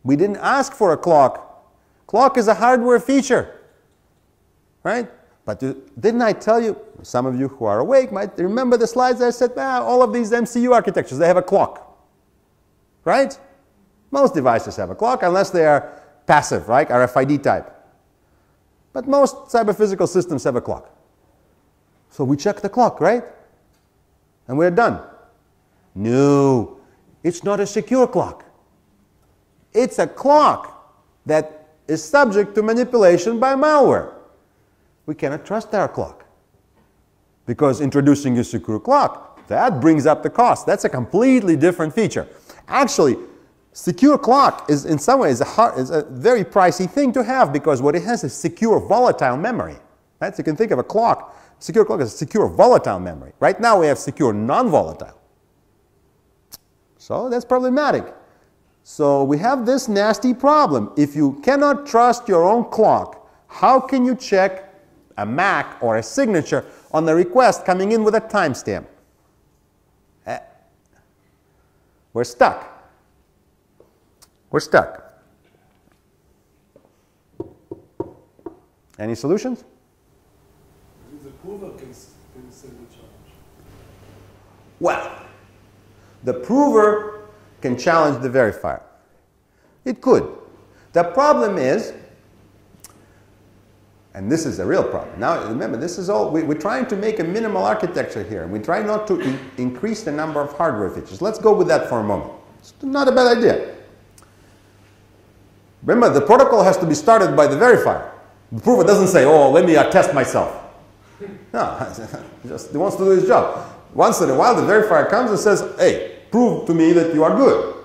We didn't ask for a clock. Clock is a hardware feature, right? But didn't I tell you, some of you who are awake might remember the slides I said, all of these MCU architectures, they have a clock, right? Most devices have a clock, unless they are passive, right? RFID type. But most cyber-physical systems have a clock. So we check the clock, right? And we're done. No, it's not a secure clock. It's a clock that is subject to manipulation by malware. We cannot trust our clock. Because introducing a secure clock, that brings up the cost. That's a completely different feature. Actually, secure clock is in some ways a very pricey thing to have, because what it has is secure volatile memory. Right? So you can think of a clock, secure clock as a secure volatile memory. Right now we have secure non-volatile. So that's problematic. So we have this nasty problem. If you cannot trust your own clock, how can you check a MAC or a signature on the request coming in with a timestamp? We're stuck. We're stuck. Any solutions? The prover can send the challenge. Well, the prover can challenge the verifier. It could. The problem is, and this is a real problem. Now, remember, this is all, we're trying to make a minimal architecture here. We try not to increase the number of hardware features. Let's go with that for a moment. It's not a bad idea. Remember, the protocol has to be started by the verifier. The prover doesn't say, oh, let me attest myself. No, he wants to do his job. Once in a while, the verifier comes and says, hey, prove to me that you are good.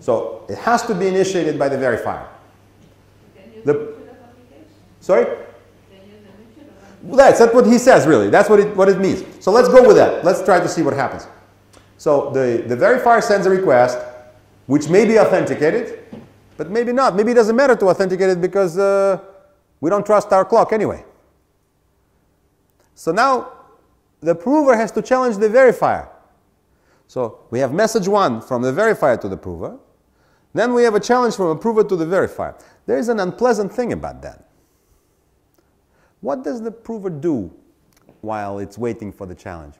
So it has to be initiated by the verifier. Sorry? That's what he says, really. That's what it means. So let's go with that. Let's try to see what happens. So the verifier sends a request, which may be authenticated, but maybe not. Maybe it doesn't matter to authenticate it because we don't trust our clock anyway. So now the prover has to challenge the verifier. So we have message 1 from the verifier to the prover. Then we have a challenge from a prover to the verifier. There is an unpleasant thing about that. What does the prover do while it's waiting for the challenge?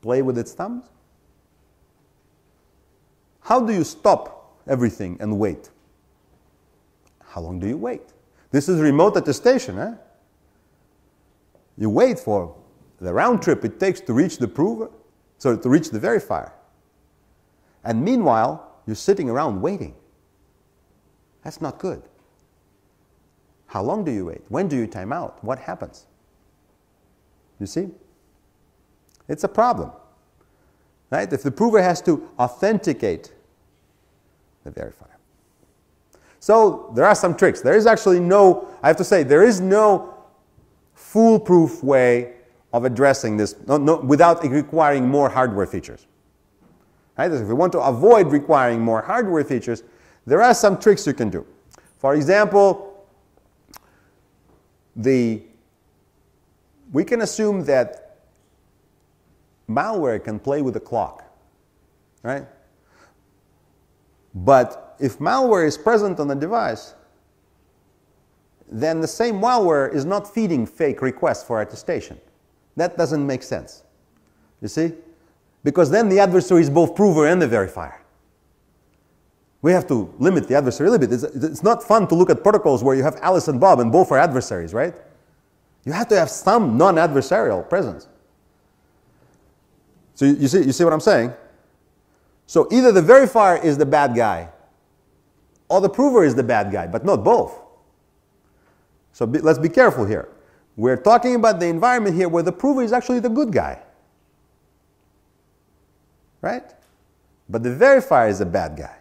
Play with its thumbs? How do you stop everything and wait? How long do you wait? This is remote attestation, eh? You wait for the round trip it takes to reach the prover, so to reach the verifier. And meanwhile, you're sitting around waiting. That's not good. How long do you wait? When do you time out? What happens? You see? It's a problem. Right? If the prover has to authenticate the verifier. So there are some tricks. There is actually no, I have to say, there is no foolproof way of addressing this without requiring more hardware features. Right? If we want to avoid requiring more hardware features, there are some tricks you can do. For example, we can assume that malware can play with the clock, right? But if malware is present on the device, then the same malware is not feeding fake requests for attestation. That doesn't make sense. You see? Because then the adversary is both prover and the verifier. We have to limit the adversary a little bit. It's not fun to look at protocols where you have Alice and Bob and both are adversaries, right? You have to have some non-adversarial presence. So you see what I'm saying? So either the verifier is the bad guy or the prover is the bad guy, but not both. So let's be careful here. We're talking about the environment here where the prover is actually the good guy. Right? But the verifier is a bad guy.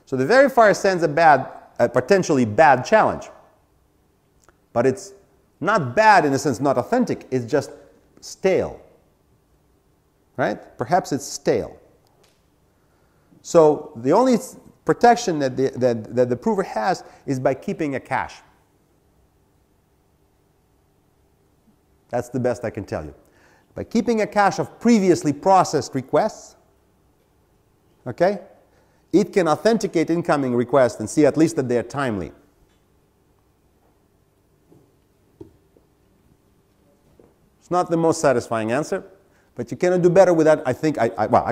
So the verifier sends a potentially bad challenge. But it's not bad in the sense not authentic, it's just stale. Right? Perhaps it's stale. So the only protection that the prover has is by keeping a cache. That's the best I can tell you. By keeping a cache of previously processed requests, okay, it can authenticate incoming requests and see at least that they are timely. It's not the most satisfying answer, but you cannot do better without, I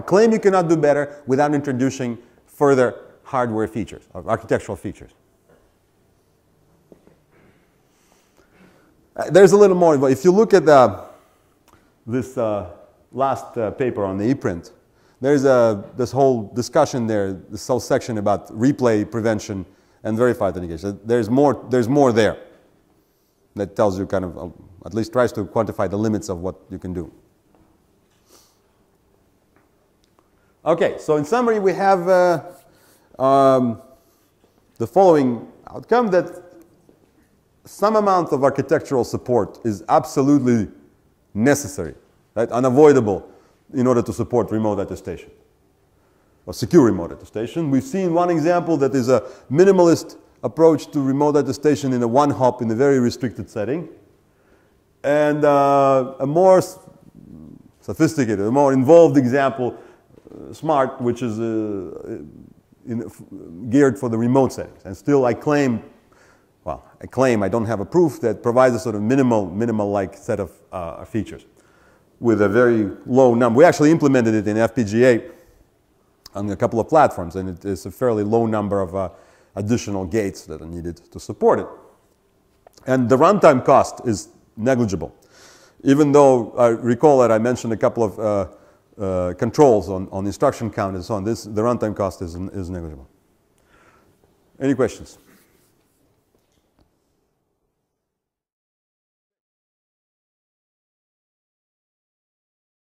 claim you cannot do better without introducing further hardware features, or architectural features. There's a little more. If you look at this last paper on the ePrint, there's this whole discussion there, this whole section about replay prevention and verified authentication. There's more there that tells you kind of, at least tries to quantify the limits of what you can do. Okay, so in summary, we have the following outcome, that some amount of architectural support is absolutely necessary, right? Unavoidable in order to support remote attestation or secure remote attestation. We've seen one example that is a minimalist approach to remote attestation in a one-hop in a very restricted setting, and a more sophisticated, a more involved example, SMART, which is geared for the remote settings. And still I claim, I don't have a proof, that provides a sort of minimal-like set of features with a very low number. We actually implemented it in FPGA on a couple of platforms, and it is a fairly low number of additional gates that are needed to support it. And the runtime cost is negligible. Even though I recall that I mentioned a couple of controls on instruction count and so on, the runtime cost is negligible. Any questions?